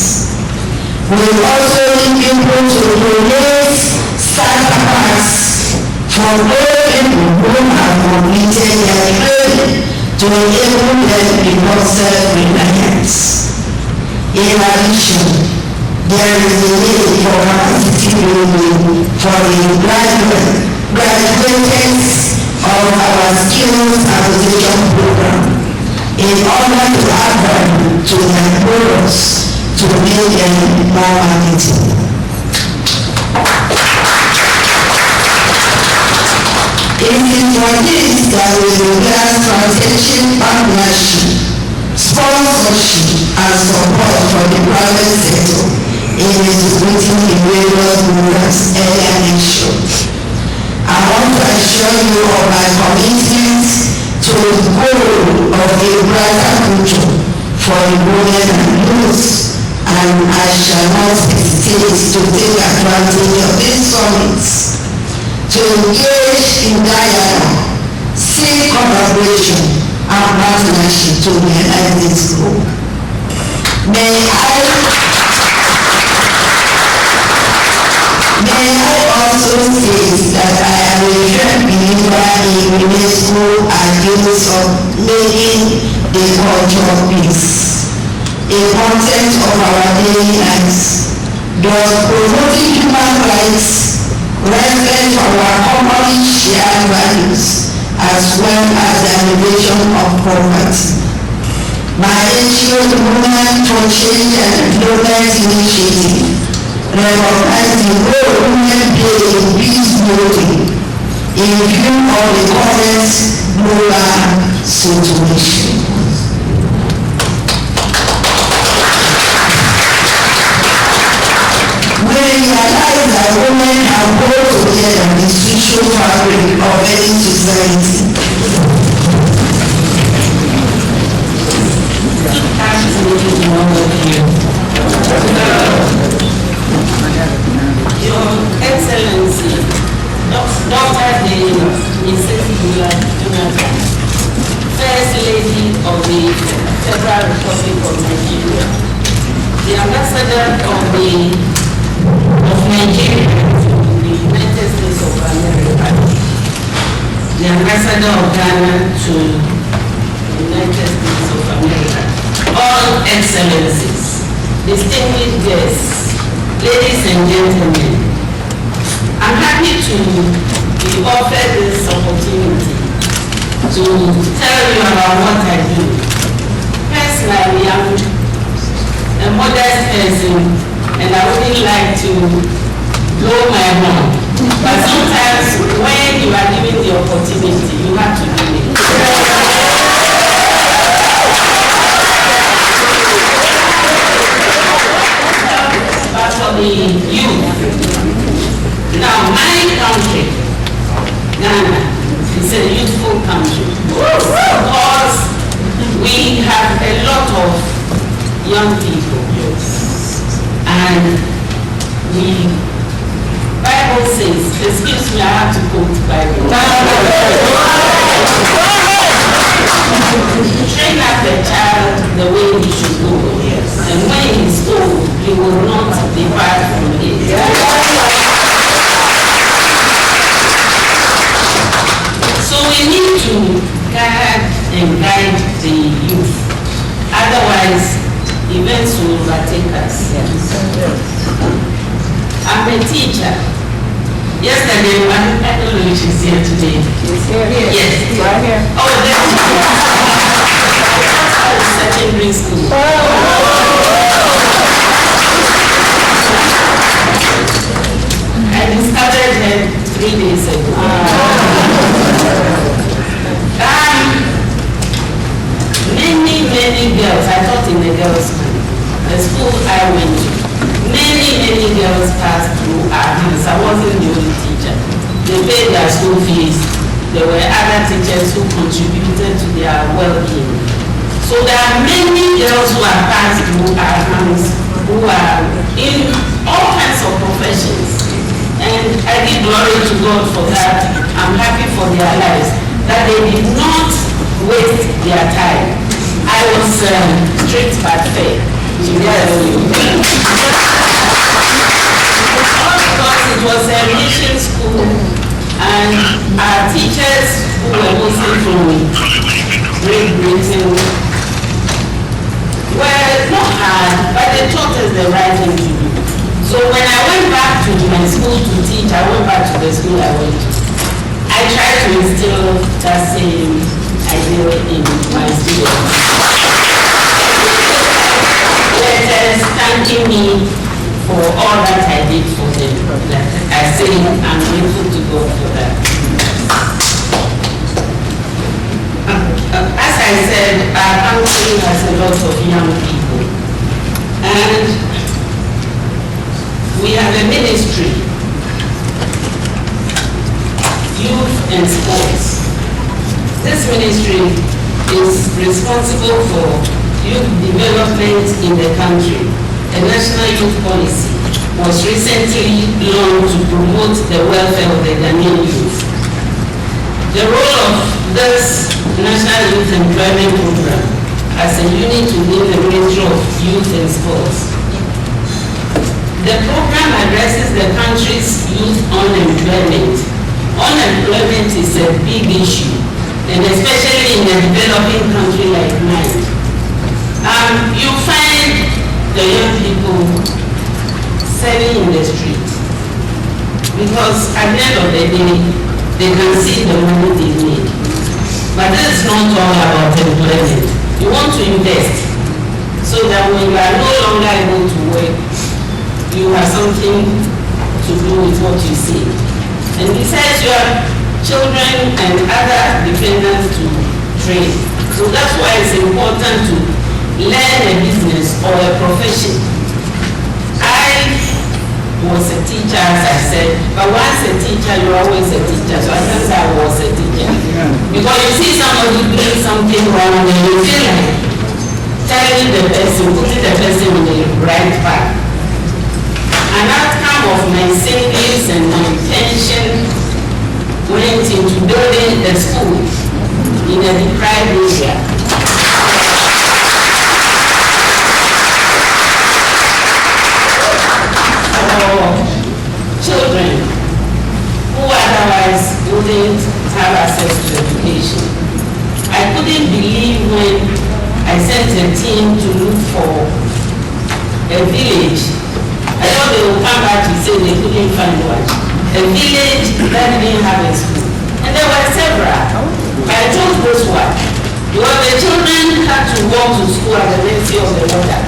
We also need people to donate starter packs for all people who have completed their training to enable them to become self-reliant. In addition, there is a need for capacity building for the graduates of our skills acquisition program in order to add value to their products to make them more marketable. It is for this that we require strategic partnership, sponsorship, and support from the private sector in executing the various programs earlier mentioned. I want to assure you of my commitment to the goal of a brighter future for the women and youth, and I shall not hesitate to take advantage of these summits to engage in dialogue, seek collaboration, and partnership to realize this goal. May I also say that I am a firm believer in Unesco ideals of making the culture of peace a content of our daily lives, thus promoting human rights, respect for our commonly shared values, as well as the elevation of poverty. My NGO, the Movement for Change and Employment Initiative, recognize the role women play in peace building in view of the current global situation. We realize that women are both together in the social fabric of any society. Your Excellency, Dr. First Lady of the Federal Republic of Nigeria, the Ambassador of Nigeria to the United States of America, the Ambassador of Ghana to the United States of America, all Excellencies, distinguished guests, ladies and gentlemen, I'm happy to be offered this opportunity to tell you about what I do. Personally, I'm a modest person and I wouldn't like to blow my horn. But sometimes when you are given the opportunity, you have to do it. But for the youth, now my country, Ghana, is a youthful country because we have a lot of young people, and the Bible says, excuse me, I have to quote the Bible. Train up a child the way he should go, and when he's old, he will not depart from it. So we need to guard and guide the youth. Otherwise, events will overtake us. I'm a teacher. Yesterday, I don't know if she's here today. She's here. Yes. Right here. Oh, that's secondary school. I discovered her 3 days ago. Many girls, I taught in the girls' school, the school I went to. Many girls passed through our hands. I wasn't the only teacher. They paid their school fees. There were other teachers who contributed to their well-being. So there are many girls who have passed through our hands who are in all kinds of professions. And I give glory to God for that. I'm happy for their lives, that they did not waste their time. I was strict but fair. Yes. All because it was a mission school, and our teachers who were mostly from Great Britain were not hard, but they taught us the right thing to do. So when I went back to my school to teach, I went back to the school I went to. I tried to instill that same idea in my students. Letters thanking me for all that I did for them. I say I'm grateful to God for that. As I said, our country has a lot of young people, and we have a ministry, youth and sports. This ministry is responsible for youth development in the country. A national youth policy was recently launched to promote the welfare of the Ghanaian youth. The role of this National Youth Employment Program as a unit within the Ministry of Youth and Sports. The program addresses the country's youth unemployment. Unemployment is a big issue, and especially in a developing country like mine. You find the young people selling in the street because at the end of the day, they can see the money they need. But this is not all about employment. You want to invest so that when you are no longer able to work, you have something to do with what you see. And besides, you have children and other dependents to train. So that's why it's important to learn a business or a profession. I was a teacher, as I said, but once a teacher, you're always a teacher. So I think I was a teacher. Because you see somebody doing something wrong and you feel like telling the person, putting the person on the right path. An outcome of my savings and my pension went into building a school in a deprived area. For children who otherwise wouldn't have access to education. I couldn't believe when I sent a team to look for a village. I thought they would come back to say they couldn't find one. A village that didn't have a school. And there were several. But I chose this one. Because the children had to walk to school at the mercy of the water.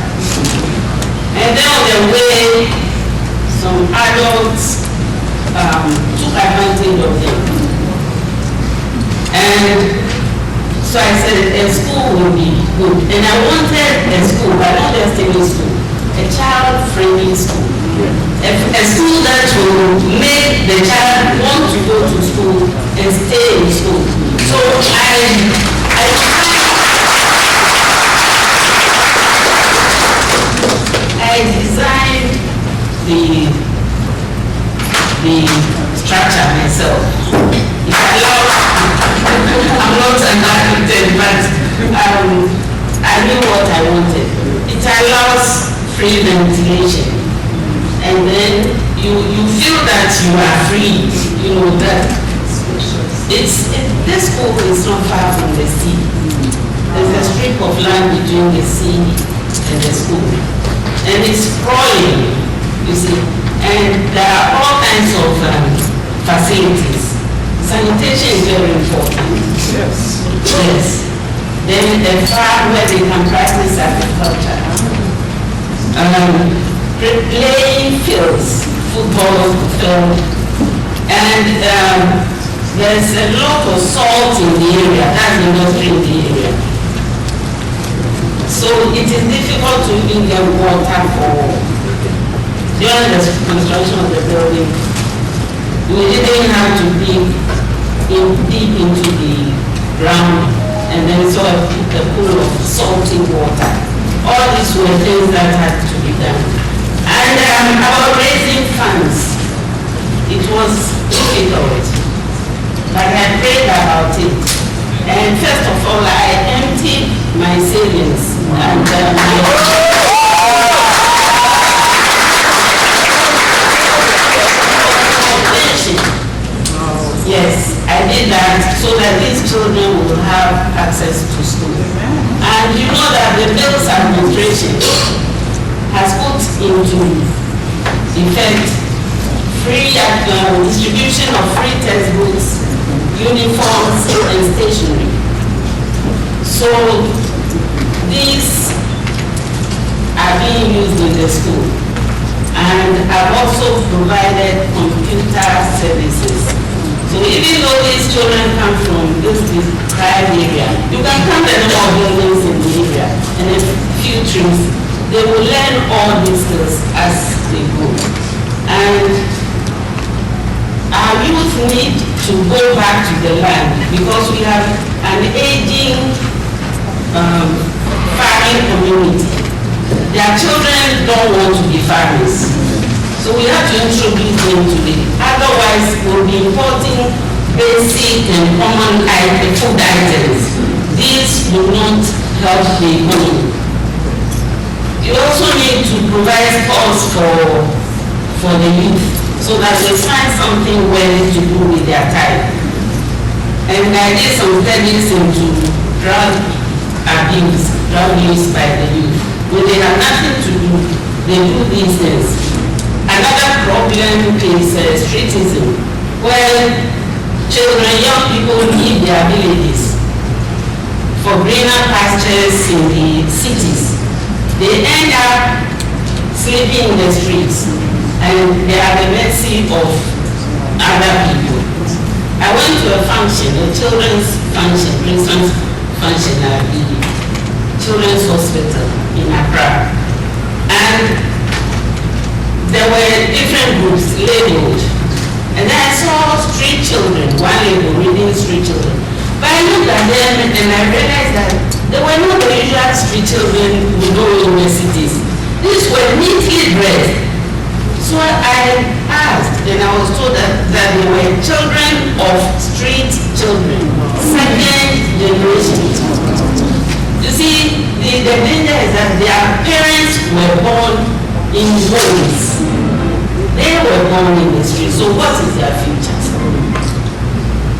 And then on the way, some adults took advantage of them. And so I said a school would be good. And I wanted a school, but not just any school, a child-friendly school. A school that will make the child want to go to school and stay in school. So I designed the structure myself. It allows, I'm not an architect, but I knew what I wanted. It allows free ventilation. And then you feel that you are free, you know, that this school is not far from the sea. There's a strip of land between the sea and the school. And it's sprawling, you see. And there are all kinds of facilities. Sanitation is very important. Yes. Yes. Then a farm where they can practice agriculture. Playing fields, football field, and there's a lot of salt in the area, that's industry in the area. So it is difficult to even get water for during the construction of the building. We didn't have to dig deep into the ground and then so I put a pool of salty water. All these were things that had to be done. And about raising funds, it was difficult, but I prayed about it. And first of all, I emptied my savings and yes, I did that so that these children will have access to school. And you know that the bills administration has put into effect free distribution of free textbooks, uniforms, and stationery. So these are being used in the school. And I've also provided computer services. So even though these children come from this deprived area, you can count the number of buildings in the area and a few trees. They will learn all these skills as they go. And our youth need to go back to the land because we have an aging farming community. Their children don't want to be farmers. So we have to introduce them to it. Otherwise, we'll be importing basic and common food items. These will not help the economy. You also need to provide course for the youth so that they find something well to do with their time. And I did some studies into drug abuse, drug use by the youth. When they have nothing to do, they do these things. Another problem is streetism, where children, young people leave their villages for greener pastures in the cities. They end up sleeping in the streets, and they are the mercy of other people. I went to a function, a children's function, Christmas function at the Children's Hospital in Accra, and there were different groups labeled, and then I saw street children, one label reading street children. But I looked at them and I realized that they were not the usual street children who go to universities. These were neatly dressed. So I asked, and I was told that they were children of street children, second generation. You see, the danger is that their parents were born in homes. They were born in the street. So what is their future?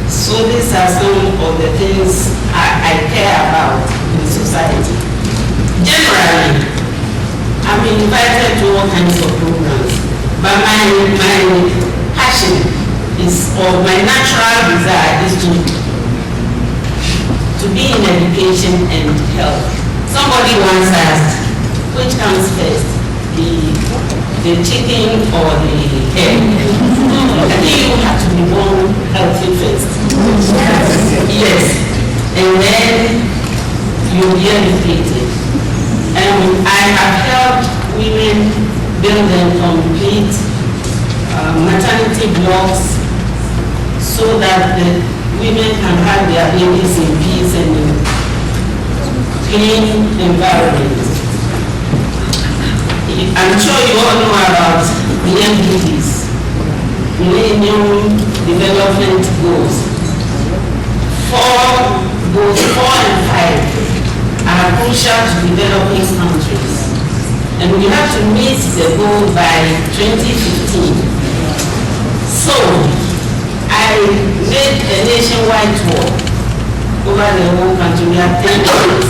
So these are some of the things I care about in society. Generally, I've been invited to all kinds of programs, but my passion is, or my natural desire is to be in education and health. Somebody once asked, which comes first, the chicken or the egg? I think you have to be born healthy first. Yes. And then you'll be educated. I have helped women build and complete maternity blocks so that the women can have their babies in peace and in clean environment. I'm sure you all know about the MDGs, Millennium Development Goals. Goals 4 and 5 are crucial to developing countries, and we have to meet the goal by 2015. So, I made a nationwide tour over the whole country. We have 10 days.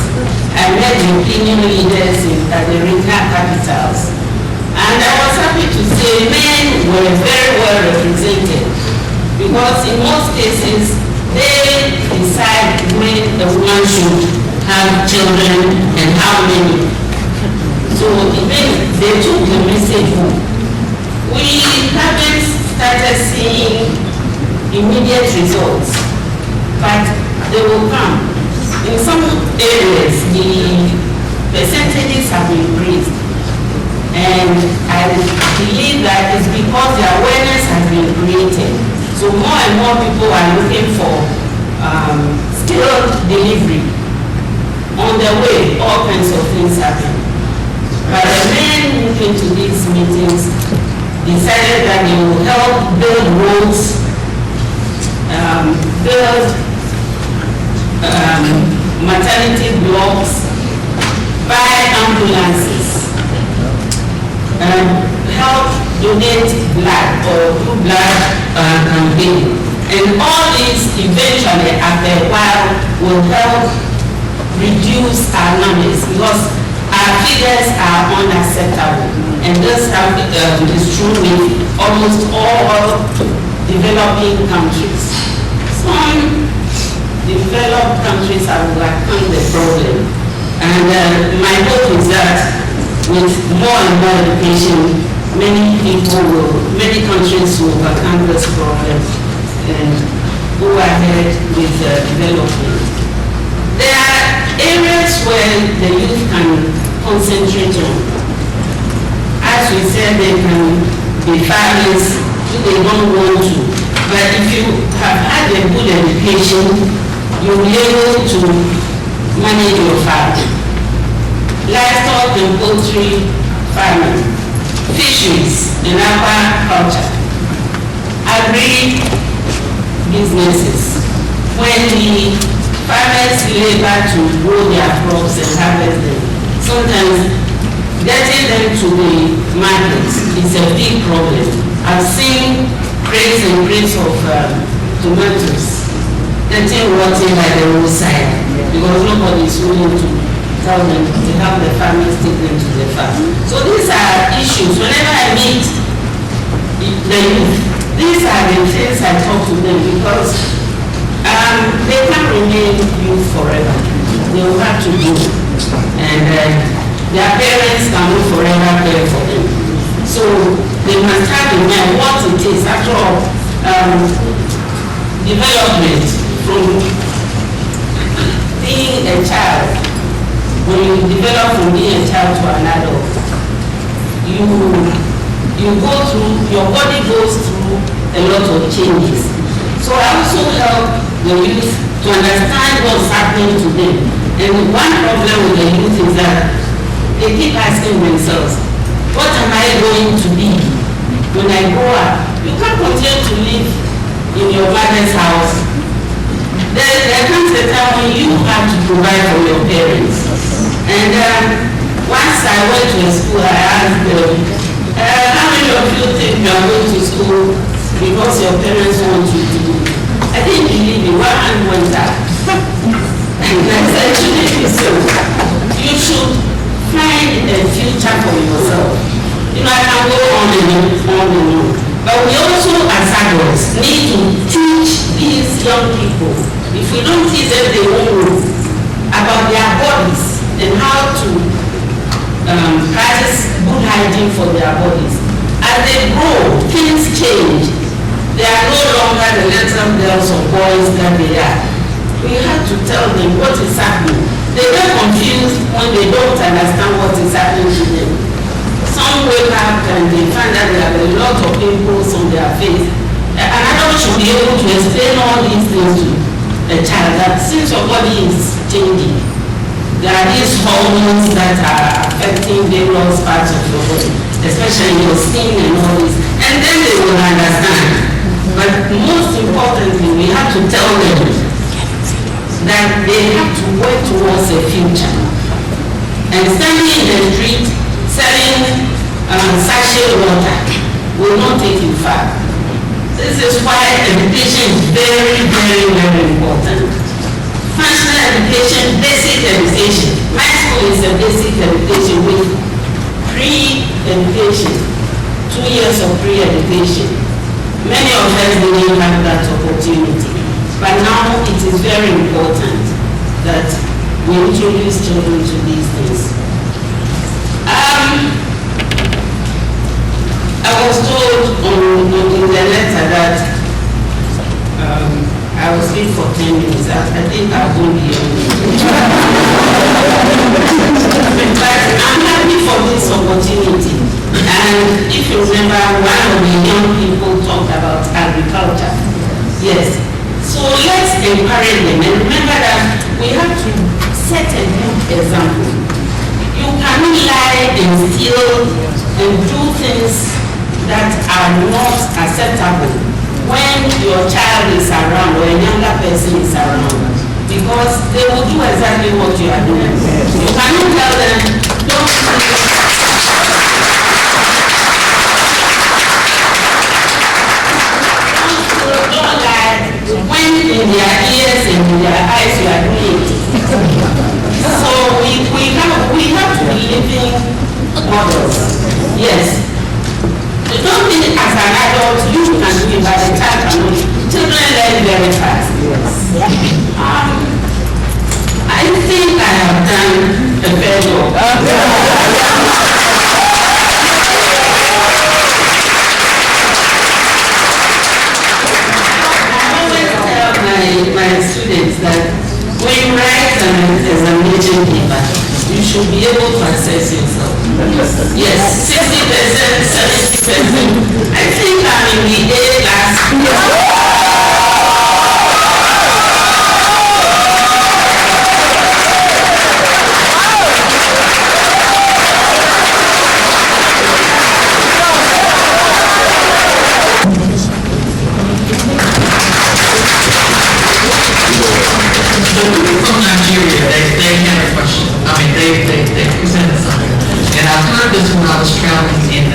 I met the opinion leaders at the regional capitals, and I was happy to say men were very well represented, because in most cases they decide when the woman should have children and how many. So they took the message home. We haven't started seeing immediate results, but they will come. In some areas, the percentages have increased, and I believe that it's because the awareness has been created. So more and more people are looking for skilled delivery. On the way, all kinds of things happen. But the men who came to these meetings decided that they will help build roads, build maternity blocks, buy ambulances, help donate blood or do blood campaign. And all these eventually, after a while, will help reduce our numbers, because our figures are unacceptable. And this is true with almost all developing countries. Some developed countries have overcome the problem. And my hope is that with more and more education, many countries will overcome this problem and go ahead with development. There are areas where the youth can concentrate on. As we said, they can be farmers if they don't want to. But if you have had a good education, you'll be able to manage your farm. Livestock and poultry farming, fisheries and aquaculture, agri businesses. When the farmers labor to grow their crops and harvest them, sometimes getting them to the market is a big problem. I've seen crates and crates of tomatoes getting rotten by the roadside because nobody is willing to tell them to help the farmers take them to the farm. So these are issues. Whenever I meet the youth, these are the things I talk to them, because they can't remain youth forever. they will have to do. And their parents cannot forever care for them. So they must have in mind what it is, after all, development from being a child. When you develop from being a child to an adult, you go through, your body goes through a lot of changes. So I also help the youth to understand what's happening to them. And one problem with the youth is that they keep asking themselves, what am I going to be when I grow up? You can't continue to live in your mother's house. There comes a time when you have to provide for your parents. And once I went to a school, I asked them, how many of you think you are going to school because your parents want you to do? I didn't believe me. One hand went up. And I said, shouldn't be so. You should find a future for yourself. You know, I can go on and on. But we also, as adults, need to teach these young people. If we don't teach them, they won't know about their bodies and how to practice good hygiene for their bodies. As they grow, things change. They are no longer the little girls or boys that they are. We have to tell them what is happening. They get confused when they don't understand what is happening to them. Some wake up and they find that there are a lot of pimples on their face. An adult should be able to explain all these things to a child, that since your body is changing, there are these hormones that are affecting various parts of your body, especially your skin and all this. And then they will understand. But most importantly, we have to tell them that they have to work towards a future. And standing in the street selling sachet water will not take you far. This is why education is very, very, very important. Functional education, basic education. My school is a basic education with pre-education, 2 years of pre-education. Many of us didn't have that opportunity. But now it is very important that we introduce children to these things. I was told in the letter that I will speak for 10 minutes. I think I won't be on it. But I'm happy for this opportunity. And if you remember, one of the young people talked about agriculture. Yes. So let's encourage them. And remember that we have to set a good example. You cannot lie and steal and do things that are not acceptable when your child is around or a younger person is around, because they will do exactly what you are doing. You cannot tell them, don't lie when in their ears and in their eyes you are doing it. So we have to be living models. Yes. You don't think as an adult you can do it, but the child cannot. Children learn very fast. I think I have done a fair job. I always tell my students that when you write an examination paper, you should be able to assess yourself. Yes, 60%, 70%. I think I'm in the A class. From Nigeria, they had a question. I mean, they presented something. And I heard this when I was traveling in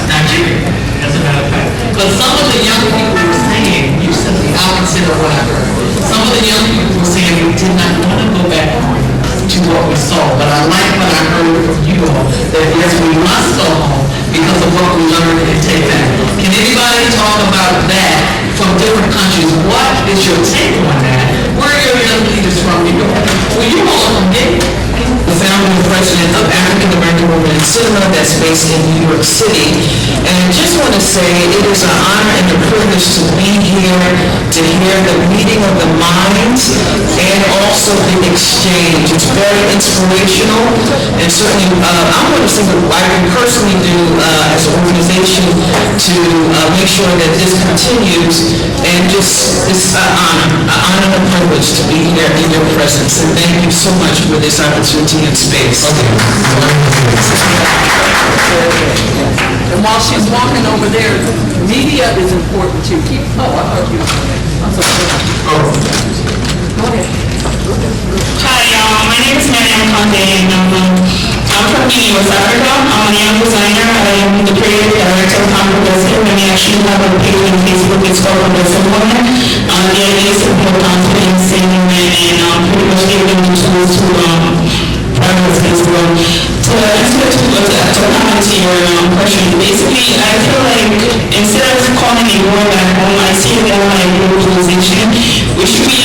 Nigeria, as a matter of fact. But some of the young people were saying, you said the opposite of what I heard. Some of the young people were saying we did not want to go back to what we saw. But I like what I heard from you all, that yes, we must go home because of what we learned and take back. Can anybody talk about that from different countries? What is your take on that? Where are your young leaders from New York? Well, you all the founder and president of African American Women in Cinema that's based in New York City. And I just want to say it is an honor and a privilege to be here to hear the meeting of the minds and also the exchange. It's very inspirational, and certainly I want to see what I can personally do as an organization to make sure that this continues, and just it's an honor and a privilege to be here in your presence. And thank you so much for this opportunity and space. And while she's walking over there, media is important too. I heard you. I'm sorry. Go ahead. Hi, my name is Mariam Conde, and I'm from Guinea, West Africa. I'm a young designer. I am the creative director of Congress, and we actually have a page on Facebook. It's called Congress Women. The idea is to build confidence in women and pretty much give them the tools to progress as well. To answer to your question, basically, I feel like instead of calling it going back home, I see it more like globalization. We should be